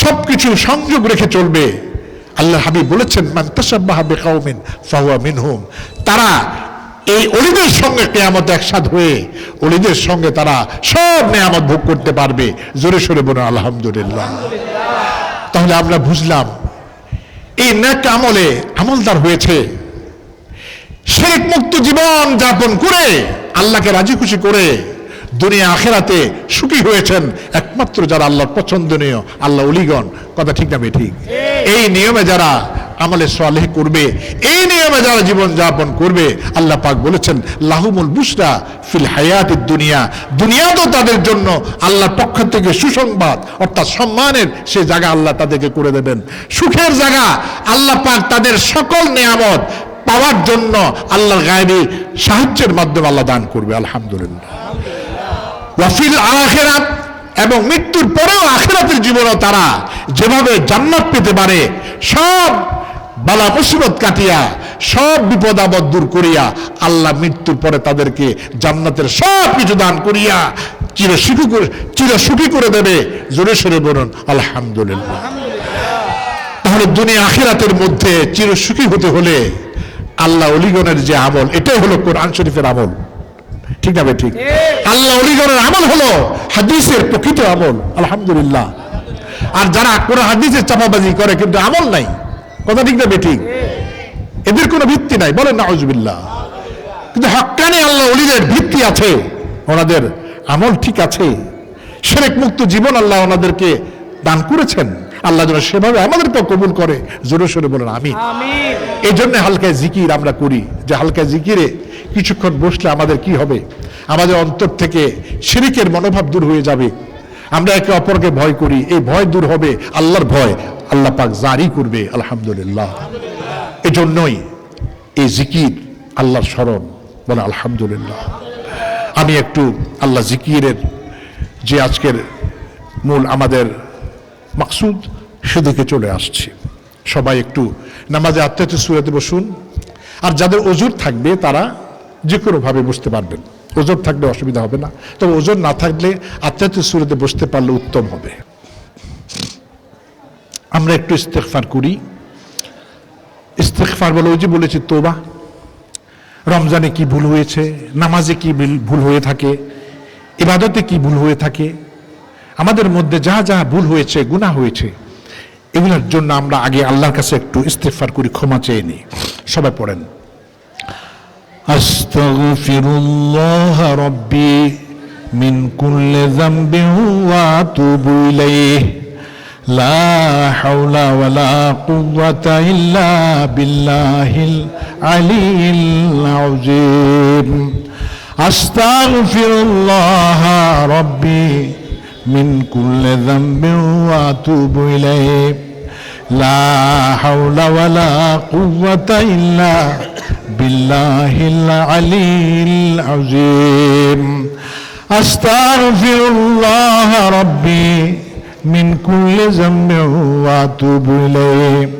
সবকিছু সংযোগ রেখে চলবে, আল্লাহ হাবিব বলেছেন মান তাশাব্বাহা বিকাউমিন ফাহুয়া মিনহুম, তারা এই ওলিদের সঙ্গে কিয়ামতে একসাথ হয়ে ওলিদের সঙ্গে তারা সব নেয়ামত ভোগ করতে পারবে। জোরে সোরে বলুন আলহামদুলিল্লাহ। তাহলে আমরা বুঝলাম এই নেক আমলে আমলদার হয়েছে, শিরক মুক্ত জীবন যাপন করে আল্লাহকে রাজি খুশি করে দুনিয়া আখিরাতে সুখী হয়েছেন একমাত্র যারা আল্লাহর পছন্দনীয় আল্লাহ ওলিগণ, কথা ঠিক না বেঠিক? এই নিয়মে যারা আমলে সালেহ করবে, এই নিয়মে যারা জীবন যাপন করবে, আল্লাহ পাক বলেছেন লাহুমুল বুশরা ফিল হায়াতিদ দুনিয়া, দুনিয়াতেও তাদের জন্য আল্লাহর পক্ষ থেকে সুসংবাদ অর্থাৎ সম্মানের সে জায়গা আল্লাহ তাদেরকে করে দেবেন, সুখের জায়গা। আল্লাহ পাক তাদের সকল নিয়ামত পাওয়ার জন্য আল্লাহর গায়বী সাহায্যের মাধ্যমে আল্লাহ দান করবে। আলহামদুলিল্লাহ। ওয়াফিল আখিরাত, এবং মৃত্যুর পরেও আখিরাতের জীবনও তারা যেভাবে জান্নাত পেতে পারে, সব বালা মুসিবত কাটিয়া সব বিপদ আপদ দূর করিয়া আল্লাহ মৃত্যুর পরে তাদেরকে জান্নাতের সব কিছু দান করিয়া চির সুখী করে দেবে। জোরে সোরে বলুন আলহামদুলিল্লাহ। তাহলে দুনিয়া আখিরাতের মধ্যে চিরসুখী হতে হলে আল্লাহ ওলিগণের যে আমল, এটাই হলো কোরআন শরীফের আমল। ঠিক না ভাই? ঠিক। আল্লাহ ওলিগণের আমল হলো হাদিসের প্রকৃত আমল, আলহামদুলিল্লাহ। আর যারা কোরআন হাদিসের চাপাবাজি করে কিন্তু আমল নাই, কথা ঠিক না ভাই? ঠিক। এদের কোনো ভিত্তি নাই, বলেন নাউজুবিল্লাহ। কিন্তু হক্কানি আল্লাহ ওলিদের ভিত্তি আছে, ওনাদের আমল ঠিক আছে, শিরক মুক্ত জীবন আল্লাহ ওনাদেরকে দান করেছেন। আল্লাহ যেন সেভাবে আমাদেরকে কবুল করে, জোরে সোরে বলেন আমিন। এই জন্য হালকা জিকির আমরা করি, যে হালকা জিকিরে কিছুক্ষণ বসলে আমাদের কি হবে, আমাদের অন্তর থেকে শিরকের মনোভাব দূর হয়ে যাবে। আমরা একে অপরকে ভয় করি, এই ভয় দূর হবে, আল্লাহর ভয় আল্লাহ পাক জারি করবে, আলহামদুলিল্লাহ। এজন্যই এই জিকির, আল্লাহর স্মরণ, বলে আলহামদুলিল্লাহ। আমি একটু আল্লাহ জিকিরের যে আজকের মূল আমাদের মাকসুদ, সেদিকে চলে আসছি। সবাই একটু নামাজে আত্মায়াতুস সূরাতে বসুন। আর যাদের ওজর থাকবে তারা যে কোনোভাবে বসতে পারবেন, ওজর থাকলে অসুবিধা হবে না। তবে ওজর না থাকলে আত্মায়াতুস সূরাতে বসতে পারলে উত্তম হবে। আমরা একটু ইস্তেগফার করি। ইস্তেগফার বলে ওই যে বলেছি তোবা। রমজানে কি ভুল হয়েছে, নামাজে কি ভুল হয়ে থাকে, ইবাদতে কি ভুল হয়ে থাকে, আমাদের মধ্যে যা যা ভুল হয়েছে, গুনাহ হয়েছে, এগুলোর জন্য আমরা আগে আল্লাহর কাছে একটু ইস্তেগফার করি, ক্ষমা চেয়ে নিই। সবাই পড়েন, আস্তাগফিরুল্লাহ রাব্বি মিন কুল্লি যামবিন ওয়া আতুবু ইলাইহি লা হাওলা ওয়ালা কুওয়াতা ইল্লা বিল্লাহিল আলিয়্যিল আযীম। আস্তাগফিরুল্লাহ রাব্বি মিন কুল্লি যামবিন ওয়া আতুবু ইলাইহি লা হাওলা ওয়ালা কুওয়াতা ইল্লা বিল্লাহিল আলিয়্যিল আযীম। আস্তাগফিরুল্লাহ রাব্বি মিন কুল্লি যামবিন ওয়া আতুবু ইলাইহি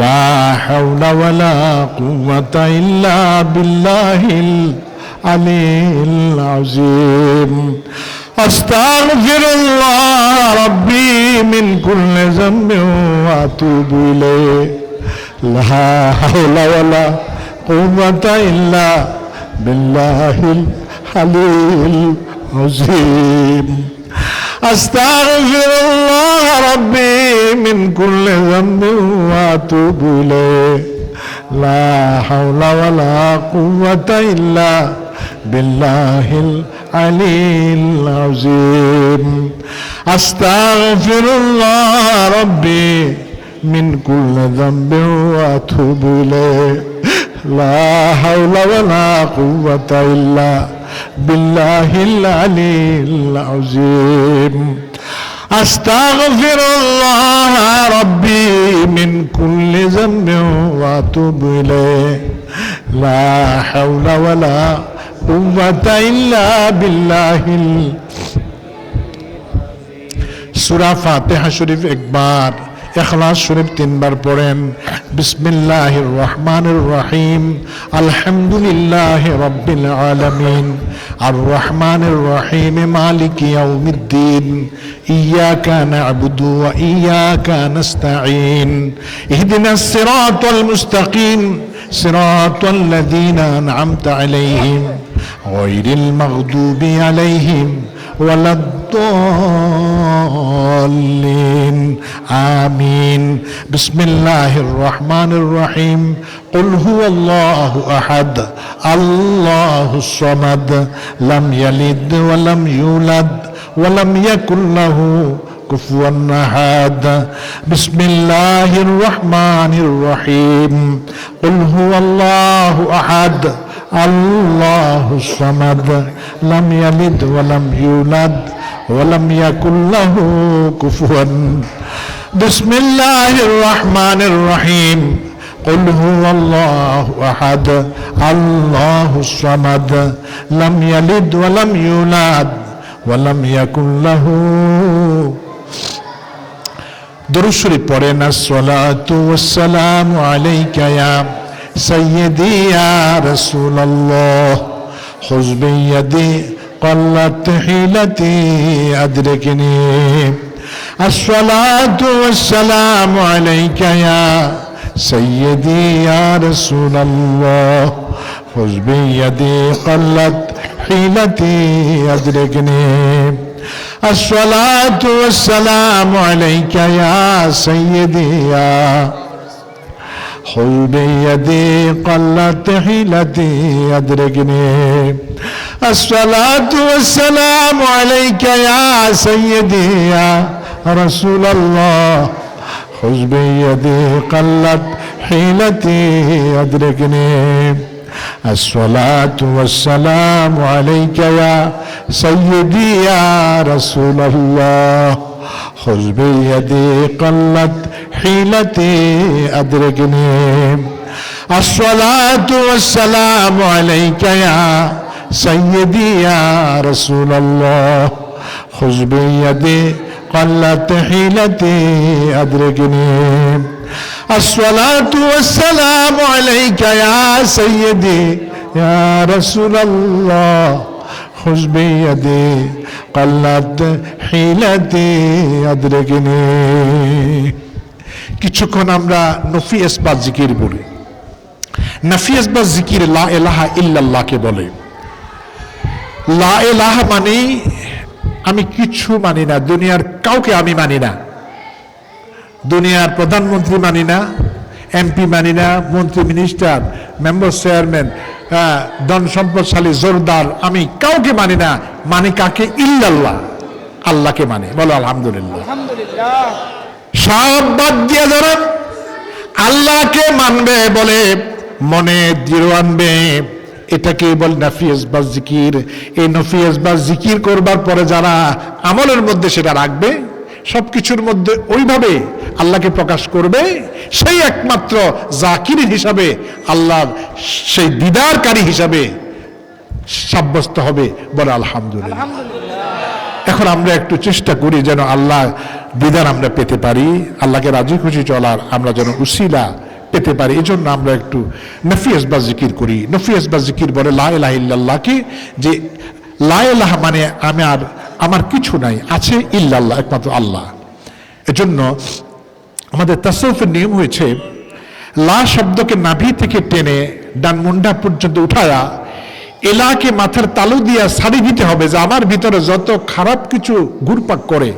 লা হাওলা ওয়ালা কুওয়াতা ইল্লা বিল্লাহিল আলিয়্যিল আযীম। আস্তাগফিরুল্লাহ রাব্বি মিন কুল্লি যামবিন ওয়া আতুবু ইলাইহি লা হাওলা ওয়ালা কুওয়াতা ইল্লা বিল্লাহিল আলিয়্যিল আযীম। আস্তাগফিরুল্লাহ রাব্বি মিন কুল্লি যামবিন ওয়া আতুবু ইলাইহি লা হাওলা ওয়ালা কুওয়াতা ইল্লা বিল্লাহিল আলিয়্যিল আযীম। আস্তাগফিরুল্লাহ রাব্বি মিন কুল্লি যামবিন ওয়া আতুবু ইলাইহি লা হাওলা ওয়ালা কুওয়াতা ইল্লা বিল্লাহিল আলিয়্যিল আযীম। আস্তাগফিরুল্লাহ রাব্বি মিন কুল্লি যামবিন ওয়া আতুবু ইলাইহি লা হাওলা ওয়ালা কুওয়াতা ইল্লা বিল্লাহিল। সূরা ফাতিহা শরীফ একবার, ইখলাস শরীফ তিনবার পড়েন। বিসমিল্লাহির রহমানির রহিম, আলহামদুলিল্লাহি রাব্বিল আলামিন, আর রহমানির রহিম, মালিকি ইয়াউমিদ্দিন, ইয়াকা না'বুদু ওয়া ইয়াকা নাস্তাঈন, ইহদিনাস সিরাতাল মুস্তাকিম, সিরাতাল লাযীনা আন'আমতা আলাইহিম গায়রিল মাগদুবি আলাইহিম ওয়ালাদ-দাল্লিন, আমিন। বিসমিল্লাহির রহমানির রহিম, কুল হুয়াল্লাহু আহাদ, আল্লাহুস সামাদ, লাম ইয়ালিদ ওয়া লাম ইউলাদ ওয়া লাম ইয়াকুল লাহু কুফুয়ান আহাদ। বিসমিল্লাহির রহমানির রহিম, কুল হুয়াল্লাহু আহাদ, আল্লাহুস সামাদ, লাম ইয়ালিদ ওয়া লাম ইউলাদ ওয়া লাম ইয়াকুল লাহু কুফুয়ান। বিসমিল্লাহির রহমানির রহিম, কুল হুয়াল্লাহু আহাদ, আল্লাহুস সামাদ, লাম ইয়ালিদ ওয়া লাম ইউলাদ ওয়া লাম ইয়াকুল লাহু। দুরূদ শরীফ পড়েন। আসসালাতু ওয়াসসালামু আলাইকা ইয়া সাইয়্যিদি ইয়া রাসূলুল্লাহ, খুয বিয়াদি قلت حيلتي أدركني আসসালাতু ওয়াসসালামু আলাইকা ইয়া সাইয়্যিদি ইয়া রাসূলুল্লাহ খুয বিয়াদি ক্বাল্লাত হিলাতি আদরিকনি আসসালাতু ওয়াসসালামু আলাইকা ইয়া সাইয়্যিদি ইয়া خذ بيدي قلت حيلتي أدركني الصلاة والسلام عليك يا سيدي يا رسول الله خذ بيدي قلت حيلتي أدركني الصلاة والسلام عليك يا سيدي يا رسول الله خذ بيدي قلت حيلتي أدركني الصلاة والسلام عليك يا سيدي يا رسول الله خذ بيدي قلت حيلتي أدركني الصلاة والسلام عليك يا سيدي يا رسول الله خذ بيدي قلت حيلتي أدركني কিছুক্ষণ আমরা নফি ইসবাত জিকির বলি। নফি ইসবাত জিকির লা ইলাহা ইল্লাল্লাহকে বলে। লা ইলাহা মানে আমি কিছু মানি না, দুনিয়ার কাউকে আমি মানি না, দুনিয়ার প্রধানমন্ত্রী মানি না, এমপি মানি না, মন্ত্রী মিনিস্টার মেম্বার চেয়ারম্যান ধন সম্পদশালী জোরদার আমি কাউকে মানি না। মানে কাকে? ইল্লাল্লাহ, আল্লাহকে মানে। বলো আলহামদুলিল্লাহ। আলহামদুলিল্লাহ। সব বাদ দিয়ে ধরেন আল্লাহকে মানবে বলে মনে দৃঢ় আনবে, এটাকে বল নফি ইসবাত জিকির। এই নফি ইসবাত জিকির করবার পরে যারা আমলের মধ্যে সেটা রাখবে, সবকিছুর মধ্যে ওইভাবে আল্লাহকে প্রকাশ করবে, সেই একমাত্র জাকির হিসাবে আল্লাহর সেই দিদারকারী হিসাবে সাব্যস্ত হবে। বলে আলহামদুলিল্লাহ। এখন আমরা একটু চেষ্টা করি যেন আল্লাহ দিদার আমরা পেতে পারি, আল্লাহকে রাজি খুশি চলার আমরা যেন উসিলা পেতে পারি। এই জন্য আমরা একটু নফি ইসবাত জিকির করি। নফি ইসবাত জিকির বলে লা ইলাহা ইল্লাল্লাহকে, যে লা ইলাহা মানে আমার কিছু নাই, আছে ইল্লাল্লাহ, একমাত্র আল্লাহ। এজন্য আমাদের তাসাউফের নিয়ম হয়েছে লা শব্দকে নাভি থেকে টেনে ডান মুন্ডা পর্যন্ত উঠায়া এলাকে মাথার তালু দিয়া ছাড়ি দিতে হবে, যে আমার ভিতরে যত খারাপ কিছু ঘুরপাক করে,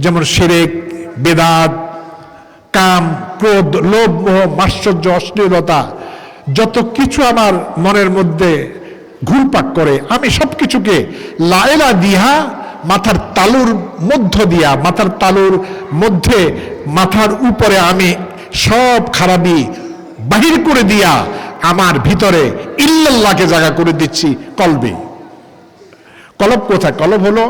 যেমন শিরক, বেদাত, কাম, ক্রোধ, লোভ, মোহ, মাশ্চর্য, অশ্লীলতা, যত কিছু আমার মনের মধ্যে ঘুরপাক করে, আমি সবকিছুকে লা ইলাহা দিহা মাথার তালুর মধ্য দিয়া, মাথার তালুর মধ্যে মাথার উপরে আমি সব খারাপি বাহির করে দিয়া আমার ভিতরে ইল্লাল্লাহকে জায়গা করে দিচ্ছি কলবে। কলব কোথায়? কলব হলো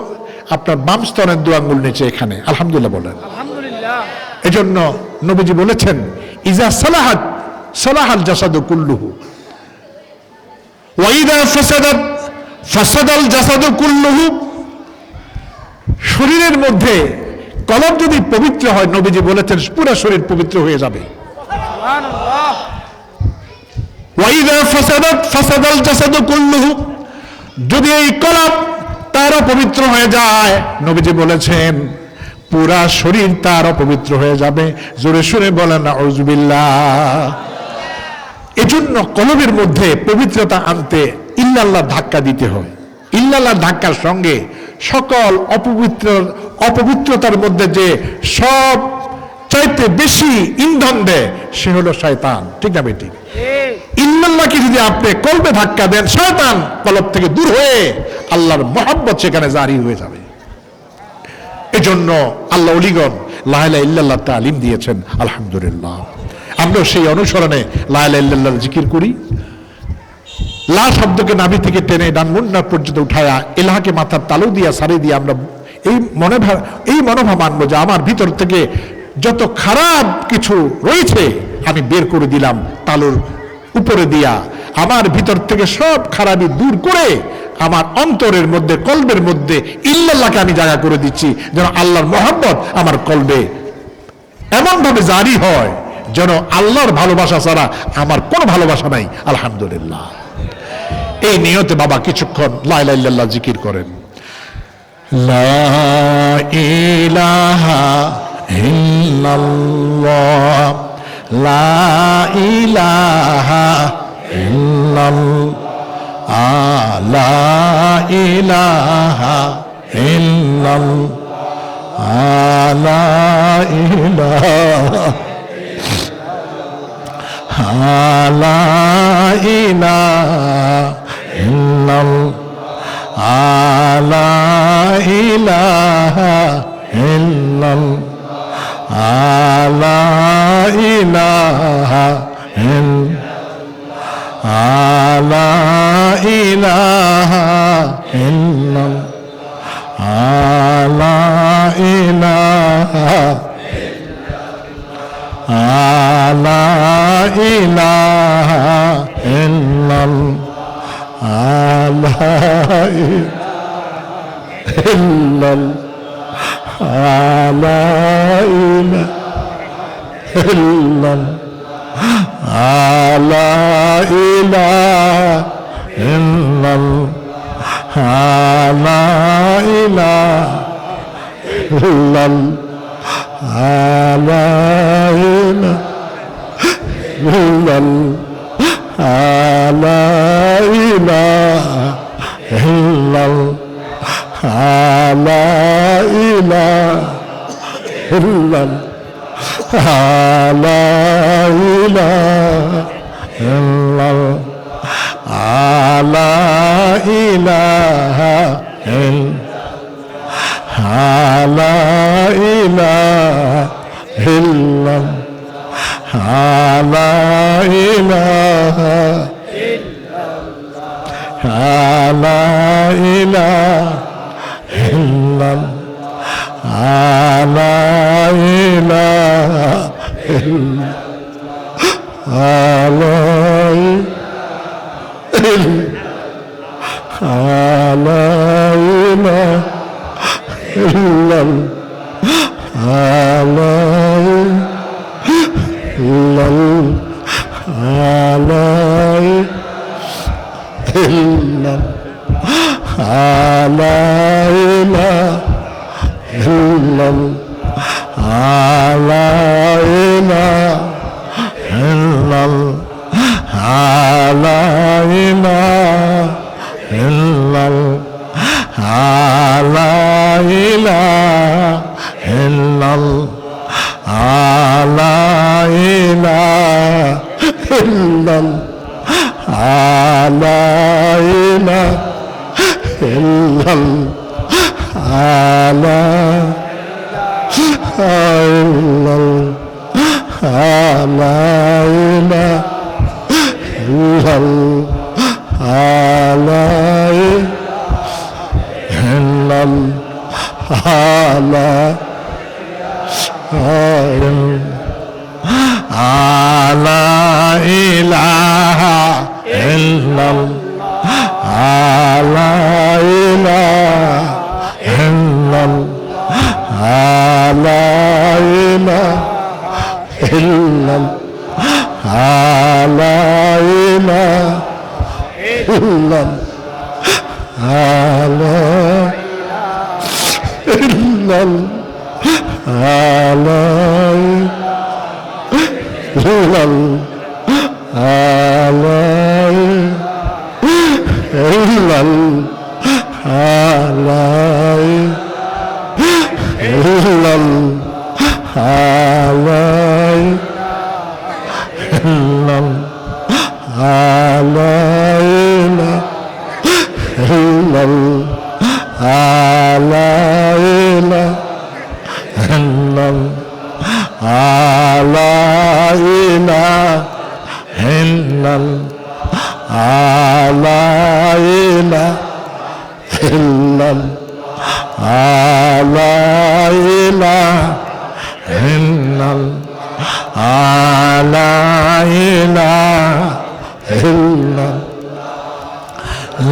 আপনার বাম স্তনের দু আঙ্গুল নিচে, এখানে। আলহামদুলিল্লাহ বলেন। আলহামদুলিল্লাহ। এজন্য নবীজি বলেছেন ইজা সালাহাত সালাহাল জাসাদু কুল্লুহু ওয়া ইযা ফাসাদাত ফাসাদাল জাসাদু কুল্লুহু। শরীরের মধ্যে কলব যদি পবিত্র হয়, নবীজি বলেছেন পুরো শরীর পবিত্র হয়ে যাবে। সুবহানাল্লাহ। ওয়া ইযা ফাসাদাত ফাসাদাল জাসাদু কুল্লুহু। যদি এই কলব তার পবিত্র হয়ে যায়, নবীজি বলেছেন পুরা শরীর তার অপবিত্র হয়ে যাবে। জোরে সুরে বলেন আউযুবিল্লাহ। এজন্য কলবের মধ্যে পবিত্রতা আনতে ইল্লাল্লাহ ধাক্কা দিতে হয়। ইল্লাল্লাহ ধাক্কার সঙ্গে সকল অপবিত্রতার মধ্যে যে সব চাইতে বেশি ইন্ধন দেয় সে হলো শয়তান। ঠিক না বেটি? ইল্লাল্লাহকে যদি আপনি কলবে ধাক্কা দেন, শয়তান কলব থেকে দূর হয়ে আল্লাহর মহব্বত সেখানে জারি হয়ে যাবে। এজন্য আল্লাহ ওলিগণ লা ইলাহা ইল্লাল্লাহ তালিম দিয়েছেন। আলহামদুলিল্লাহ, আমরা সেই অনুসরণে লা ইলাহা ইল্লাল্লাহ জিকির করি। লা শব্দকে নাভি থেকে টেনে ডান মুন্ডা পর্যন্ত উঠায়া এলাহাকে মাথার তালু দিয়া সারি দিয়ে আমরা এই মনোভাব আনবো যে আমার ভিতর থেকে যত খারাপ কিছু রয়েছে আমি বের করে দিলাম তালুর উপরে দিয়া। আমার ভিতর থেকে সব খারাপই দূর করে আমার অন্তরের মধ্যে, কলবের মধ্যে ইল্লাল্লাহকে আমি জায়গা করে দিচ্ছি, যেন আল্লাহর মহব্বত আমার কলবে এমন ভাবে জারি হয় যেন আল্লাহর ভালোবাসা ছাড়া আমার কোনো ভালোবাসা নাই। আলহামদুলিল্লাহ। এই নিয়তে বাবা কিছুক্ষণ লা ইলাহা ইল্লাল্লাহ জিকির করেন। লা ইলাহা ইল্লাল্লাহ লা ইলাহা ইল্লাল্লাহ লা ইলাহা ইল্লাল্লাহ লা ইলাহা লা ইলাহা ইল্লাল্লাহ লা ইলাহা ইল্লাল্লাহ লা ইলাহা ইল্লাল্লাহ লা ইলাহা ইল্লাল্লাহ লা ইলাহা লা ইলাহা ইল্লাল্লাহ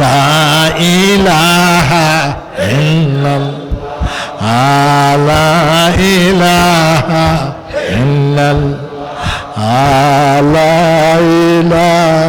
লা ইলাহা ইল্লাল্লাহ লা ইলাহা ইল্লাল্লাহ লা ইলাহা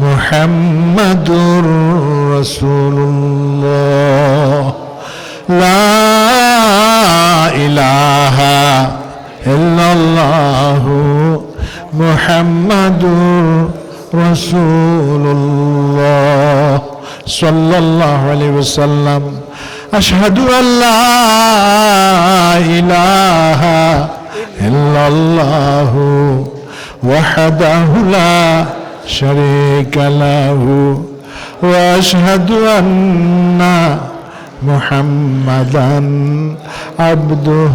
মুহাম্মাদুর রাসূলুল্লাহ লা ইলাহা ইল্লাল্লাহু মুহাম্মাদুর রাসূলুল্লাহ সাল্লাল্লাহু আলাইহি ওয়াসাল্লাম আশহাদু আল্লা ইলাহা ইল্লাল্লাহু ওয়াহদাহু লা شريك له وأشهد أن محمدا عبده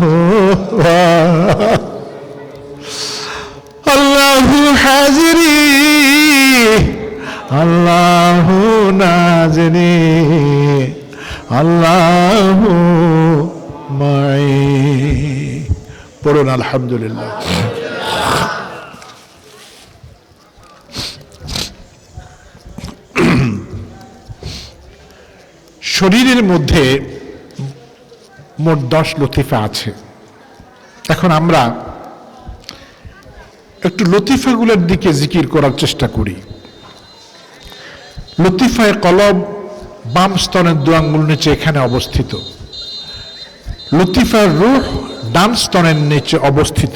الله حاضري الله ناظري الله معي পড়ুন আলহামদুলিল্লাহ। শরীরের মধ্যে মোট 10 লতিফা আছে। এখন আমরা একটু লতিফাগুলোর দিকে জিকির করার চেষ্টা করি। লতিফায়ে কলব বাম স্তনের দু আঙ্গুল নিচে এখানে অবস্থিত, লতিফায়ে রূহ ডান স্তনের নিচে অবস্থিত,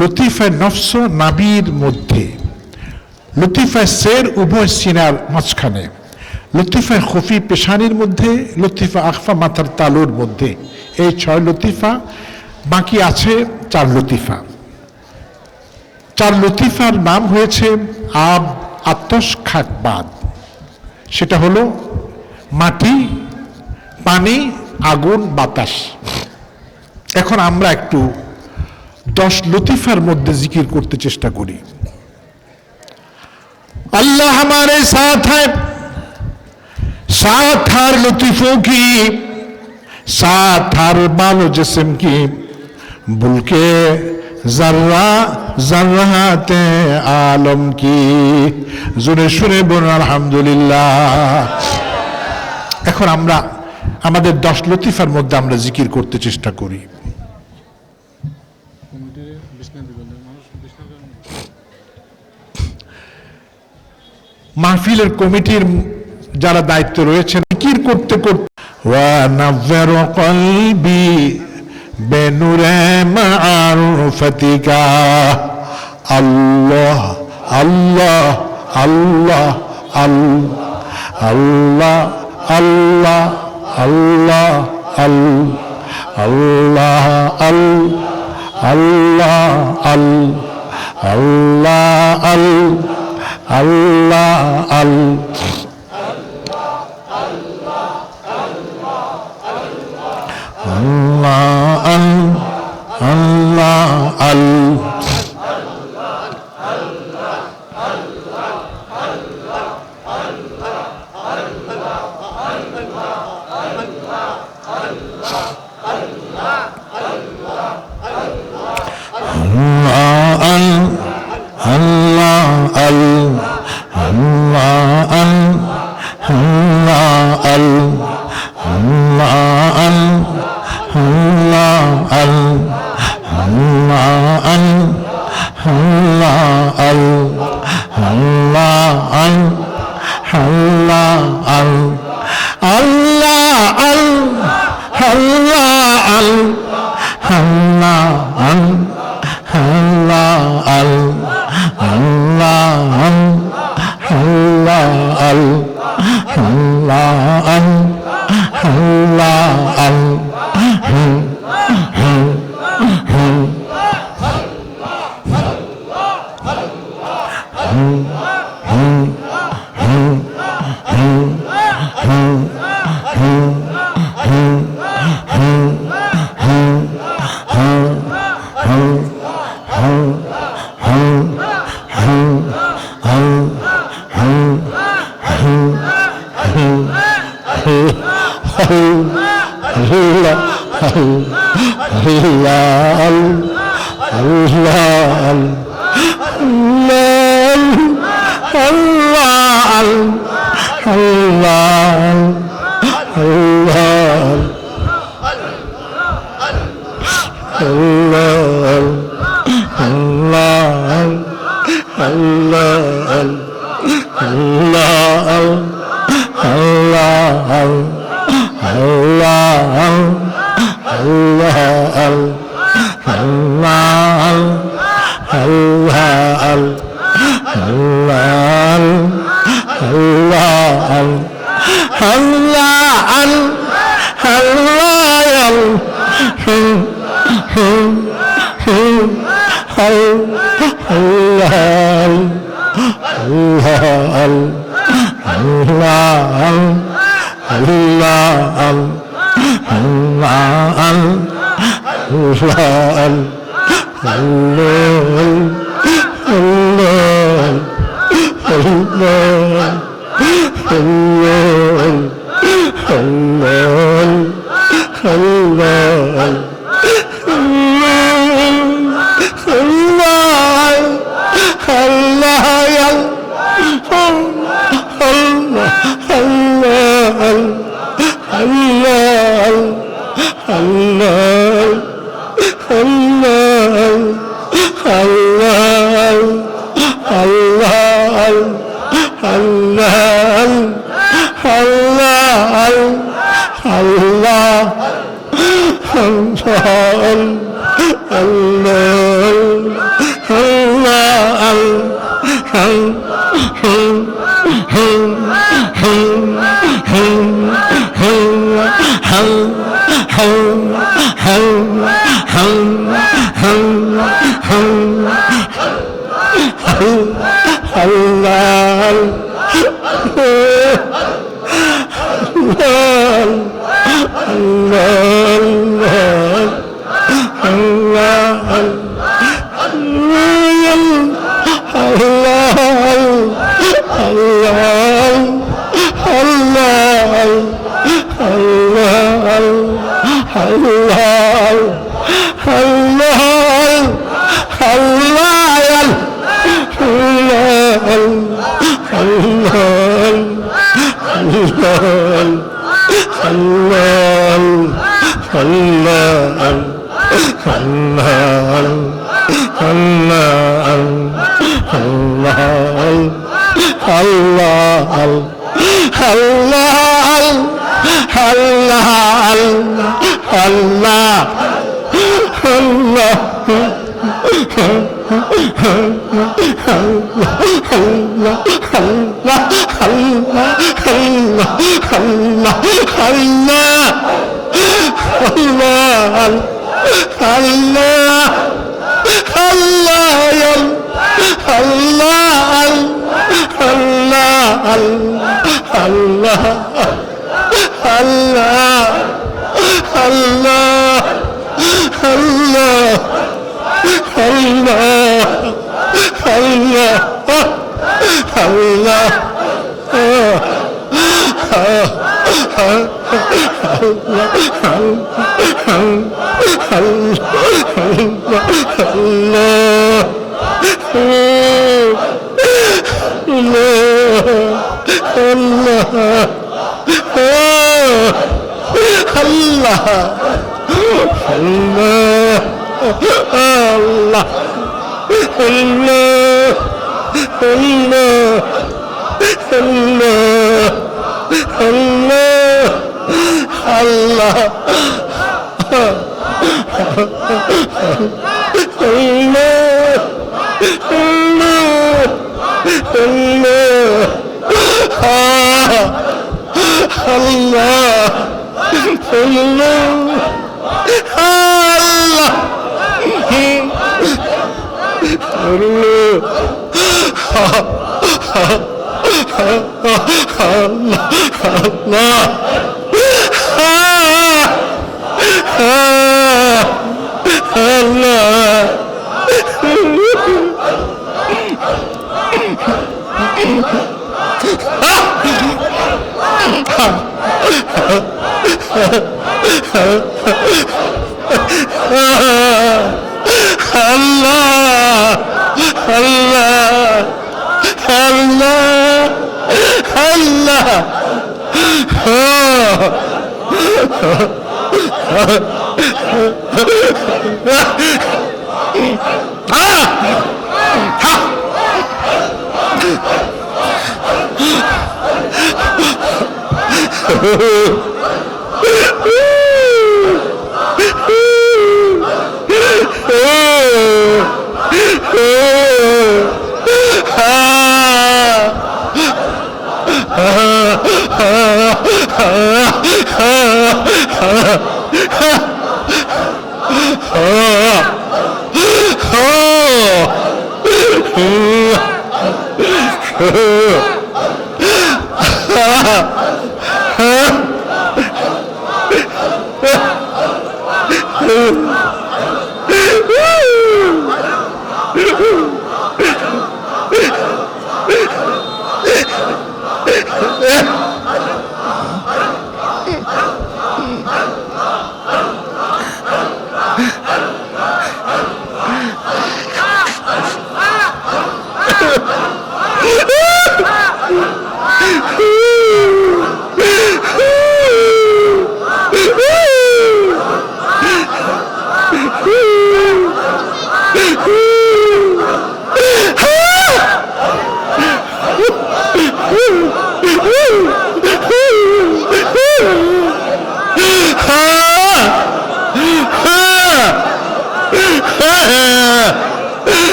লতিফায়ে নফস নাভির মধ্যে, লতিফায়ে সের উভয় সিনার মাঝখানে, লতিফা খফি পেশানির মধ্যে, লতিফা আখফা মাথার তালুর মধ্যে। এই 6 লতিফা। বাকি আছে 4 লতিফা। 4 লতিফার নাম হয়েছে আব, আতশ, খাক, বাদ। সেটা হলো মাটি, পানি, আগুন, বাতাস। এখন আমরা একটু 10 লতিফার মধ্যে জিকির করতে চেষ্টা করি। अल्लाह हमारे साथ है, साथ हर लतीफों की, साथ हर बालो जिस्म की, बुलके जर्रा जर्राते आलम की। জোরে শুনে বলুন আলহামদুলিল্লাহ। এখন আমরা আমাদের 10 লতিফার মধ্যে আমরা জিকির করতে চেষ্টা করি। মাহফিলের কমিটির যারা দায়িত্ব রয়েছেন জিকির করতে করতে ওয়া নাওয়ারু কলবি বেনুরে মারুফাতিকা। আল্লাহ আল্লাহ আল্লাহ আল্লাহ আল্লাহ আল্লাহ আল্লাহ আল্লাহ আল্লাহ আল্লাহ আল্লাহ আল্লাহ আল্লাহ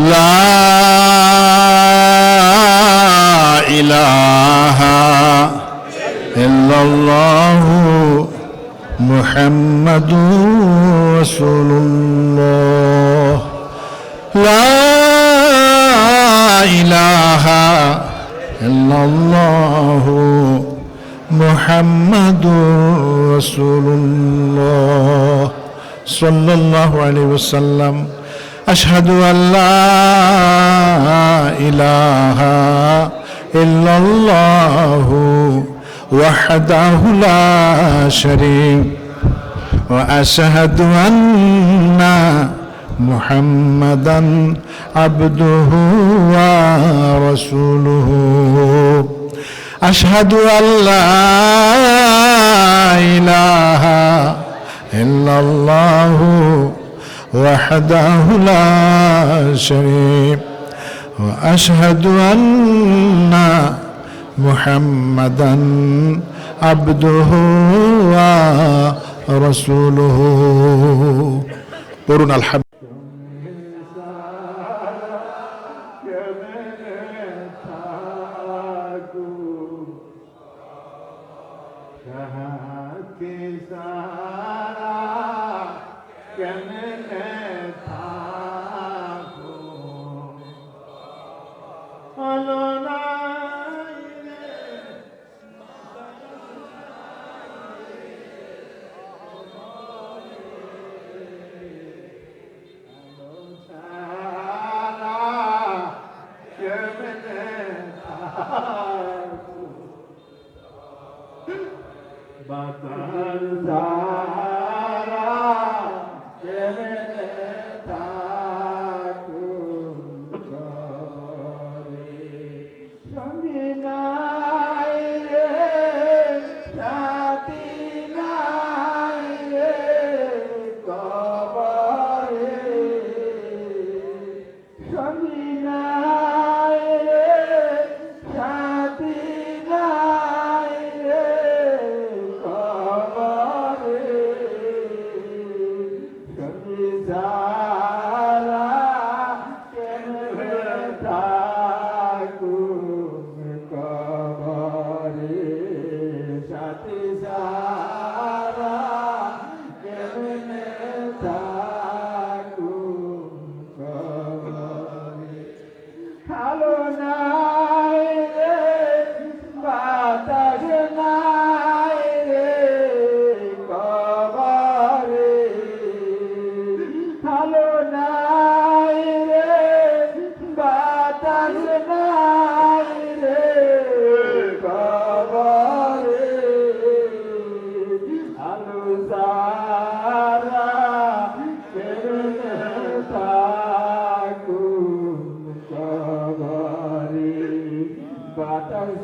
لا إله إلا الله محمد رسول الله لا إله إلا الله محمد رسول الله صلى الله عليه وسلم أشهد أن لا إله إلا الله وحده لا شريك وأشهد أن محمدا عبده ورسوله أشهد أن لا إله إلا الله وحده لا شريك وأشهد أن محمدا عبده ورسوله قرن الحمد বাতার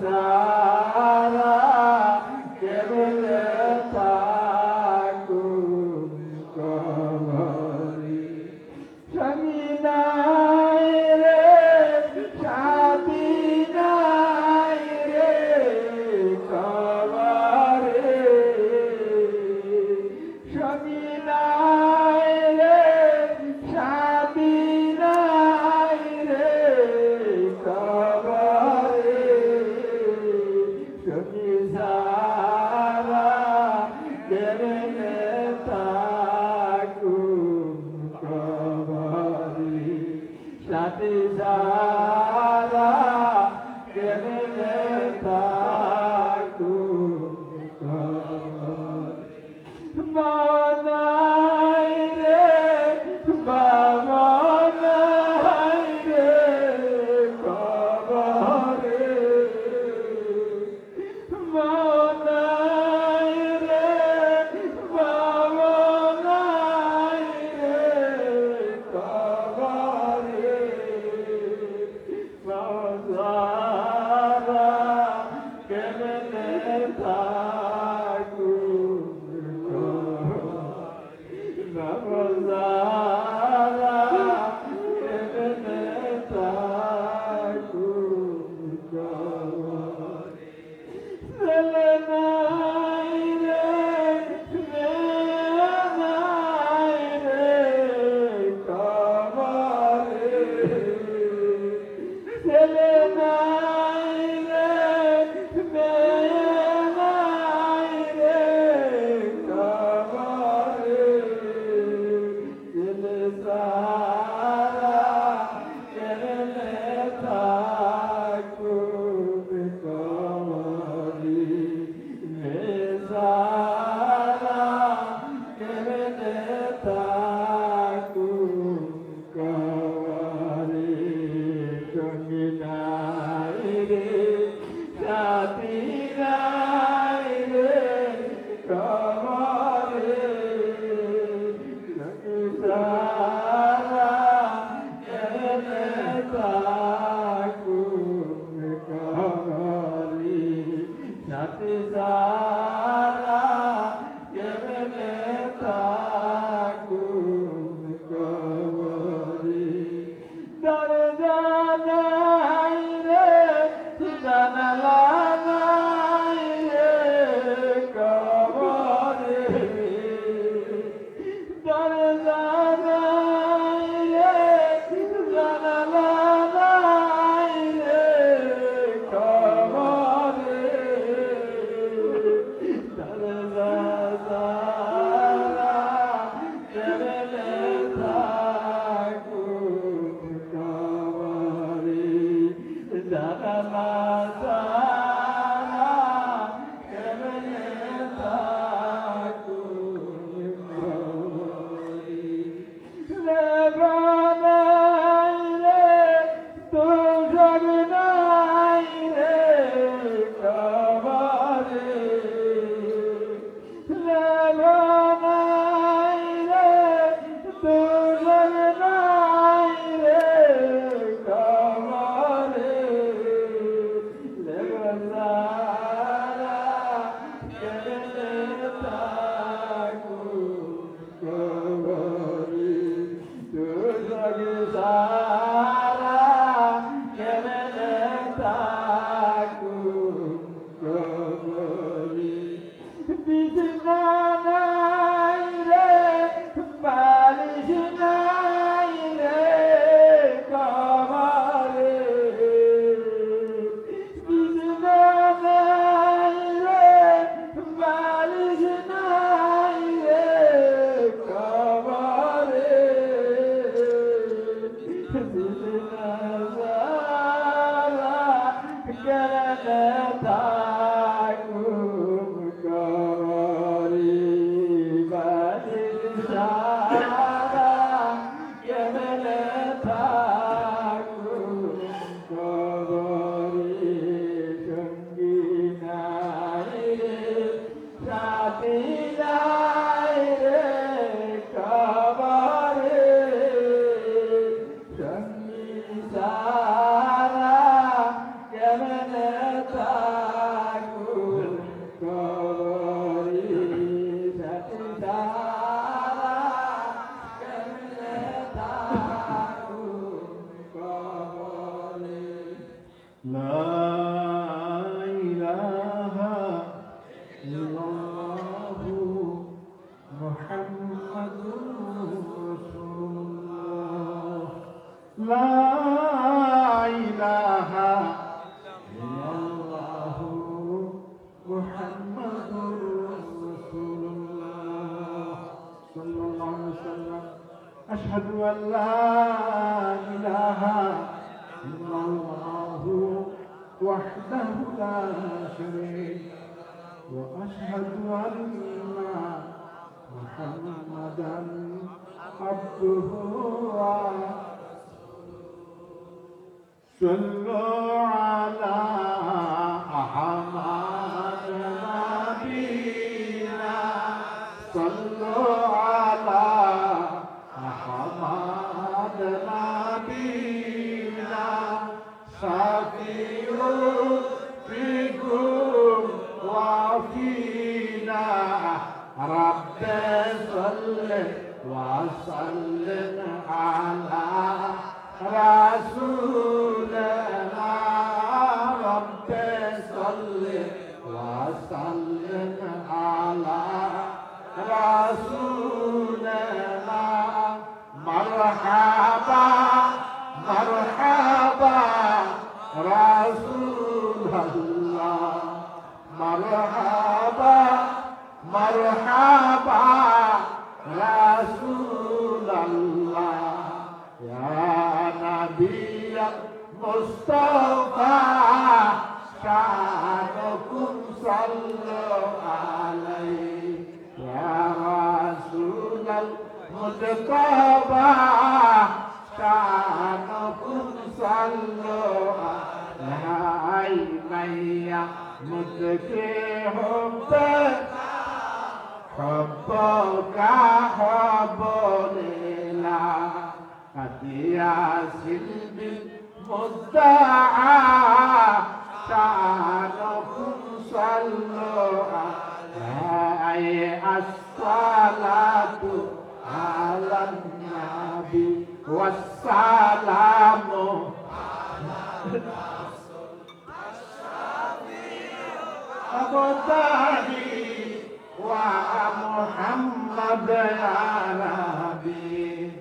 সারা কেমনে থাকুম কবরে স্বামী নাই রে সাথী নাই রে কবরে স্বামী নাই রে সাথী নাই রে কবরে স্বামী সারা কেমনে থাকুম কবরে সাথী সারা কেমনে থাকুম কবরে মানাই রে বাবানাই রে কবরে মানাই রে বাবানাই রে কবরে সারা কেমনে থাকুম নবজারা কেমনে থাকুম ছেলে নাই রে মেয়ে নাই রে কবরে ছেলে নাই রে মেয়ে নাই রে কবরে ছেলে সারা কেমনে থাকুম কবরে মেয়ে সারা কেমনে থাকুম কবরে সঙ্গী নাই রে সাথী নাই রে কবরে সঙ্গী সারা কেমনে থাকুম কবরে সাথী সারা কেমনে থাকুম কবরে দরজা নাই রে জানালা নাই রে কবরে দরজা নাই রে জানালা নাই রে কবরে দরজা সারা কেমনে থাকুম কবরে জানালা সারা কেমনে থাকুম কবরে লেবানাই রে তোষক নাই রে কবরে লেবানাই রে তোষক নাই রে কবরে লেবানারা কেমনে থাকুম কবরে তোষক সারা কেমনে থাকুম কবরে বিছনা নাই রে বালিশ নাই রে কবরে বিছনা নাই রে বালিশ নাই রে কবরে বিছনা সারা কেমনে থাকুম কবরে বালিশ সারা কেমনে থাকুম কবরে সঙ্গী নাই রে সাথী নাই রে কবরে সঙ্গী صلوا على أحمد نبينا صلوا على أحمد نبينا شفيع فيكم وفينا رب صل وسلم على رسولنا رب صل وسلم على رسولنا مرحبا مرحبا رسول الله مرحبا مرحبا رسول الله يا نبي مصطفى شانكم صلوا عليه يا رسول المجتبى شانكم صلوا عليه مدكهم حبك حب لله قد يصل بالمدعى شانكم صلوا عليه الصلاة على النبي والسلام أبطالي ومحمد يا ربي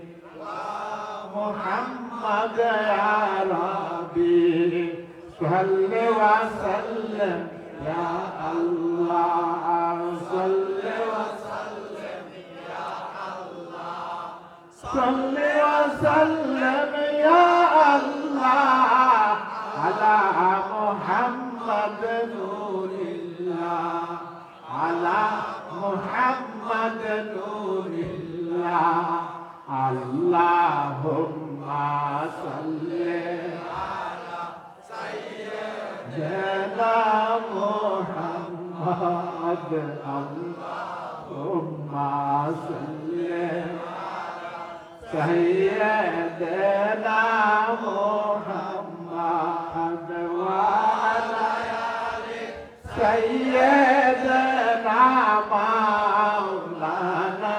محمد يا ربي صل وسلم يا الله صل وسلم يا الله صل وسلم يا الله على محمد نور الله على محمد نور الله اللهم صل على سيدنا محمد اللهم صل على سيدنا محمد وعلى سيدنا مولانا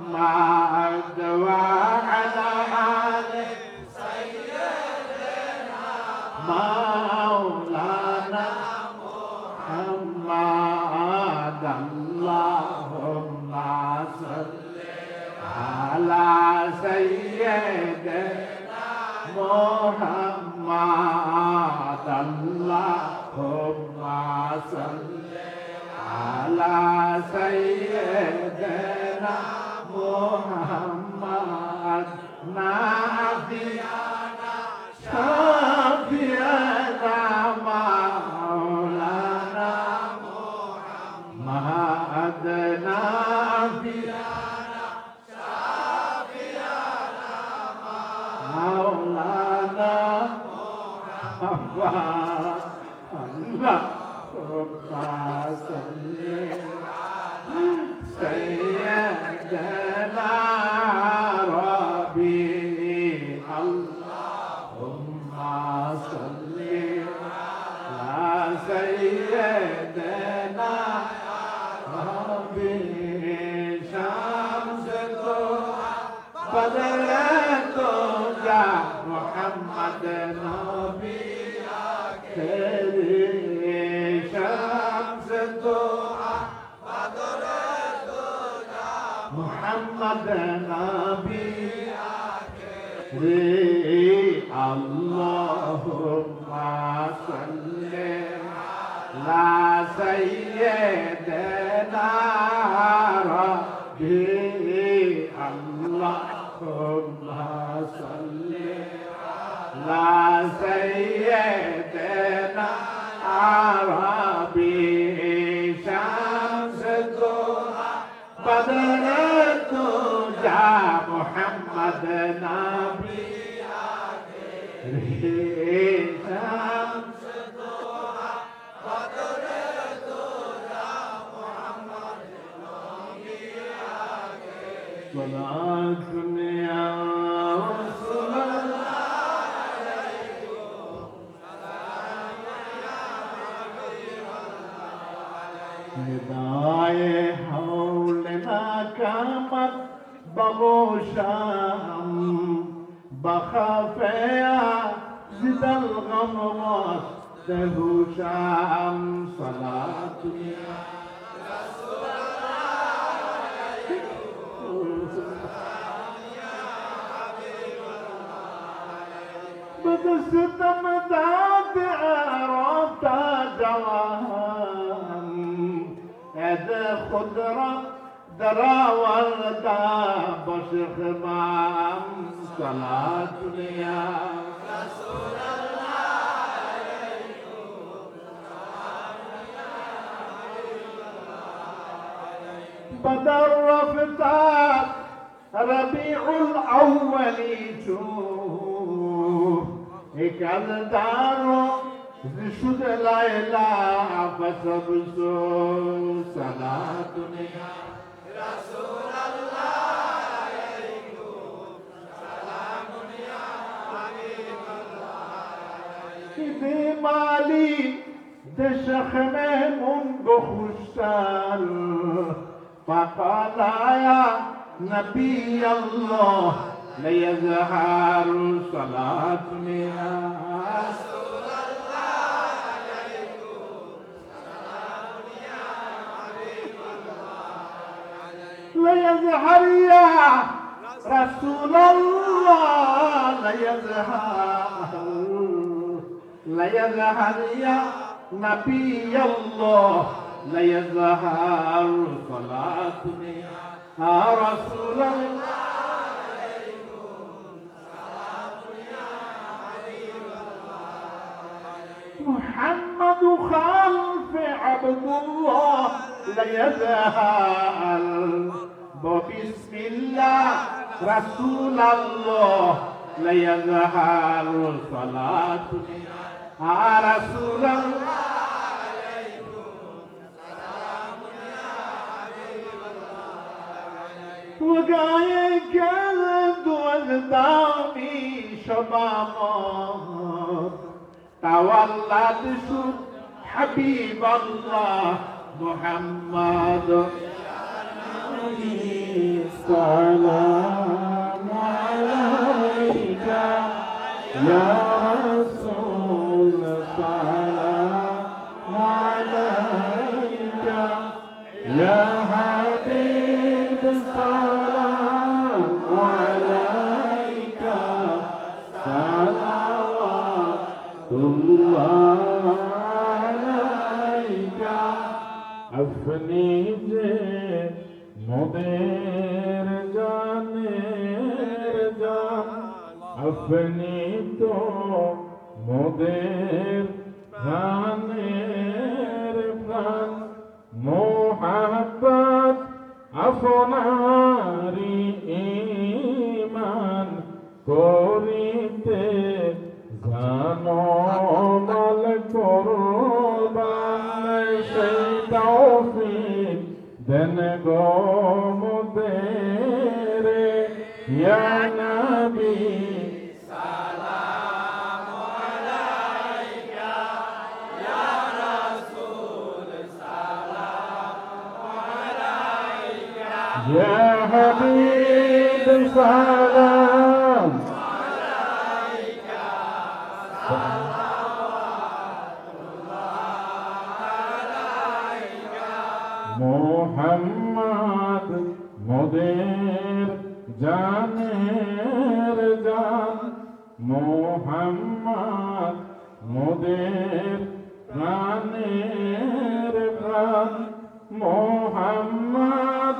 محمد وعلى آل سيدنا مولانا محمد اللهم صل على سيدنا محمد اللهم صل على سيدنا محمد نبينا شفيعنا مولانا محمد نبينا شفيعنا مولانا محمد اللهم صل سيدنا ربي اللهم صل على سيدنا ربي شمس بدر الدجى محمد نبي شمس الضحى بدر الدجى محمد نبي اللهم صل على سيدنا ربي اللهم صل على سيدنا ربي شمس الضحى بدر الدجى नाबी रेशम दुनिया निदाए हौलना कामत बगोशाम बखफया जिदल गमवत तहुशाम सलातुया بدستم داد عرفت جوان هذا خضرة درا وردا بشخ مام صلاة يا رسول الله بدر رفتات ربيع الأول شوف كان دارو شد لا إله فسبسو صلاة يا رسول الله عليكم سلام يا حبيب الله في مالي دشخ من بخشتر فقال يا نبي الله ليظهر صلاة يا رسول الله عليكم سلام يا حبيب الله ليظهر يا رسول الله ليظهر يا نبي الله ليظهر صلاة يا رسول الله محمد خلف عبد الله ليظهر بسم الله رسول الله ليظهر صلاة يا رسول الله وقايك والدامي شبابات تولد شد حبيب الله محمد السلام عليك يا رسول السلام عليك يا حبيب السلام عليك صلوات الله عليك अपनी जे मोदेर जाने जान अपनी तो मोदेर जाने प्राण मोहब्बत अपनारी ईमान করিতে জানো মাল করবান সেই তৌফিক দেন গো মোদের ইয়া নবী সালাম আলাইকা ইয়া রাসূল সালাম আলাইকা ইয়া হাবিব সালাম মোহাম্মদ মোদের জানের জান মোহাম্মদ মোদের প্রাণের প্রাণ মোহাম্মদ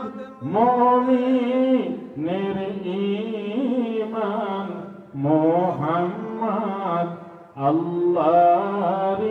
মুমিনের ঈমান মোহাম্মদ আল্লাহর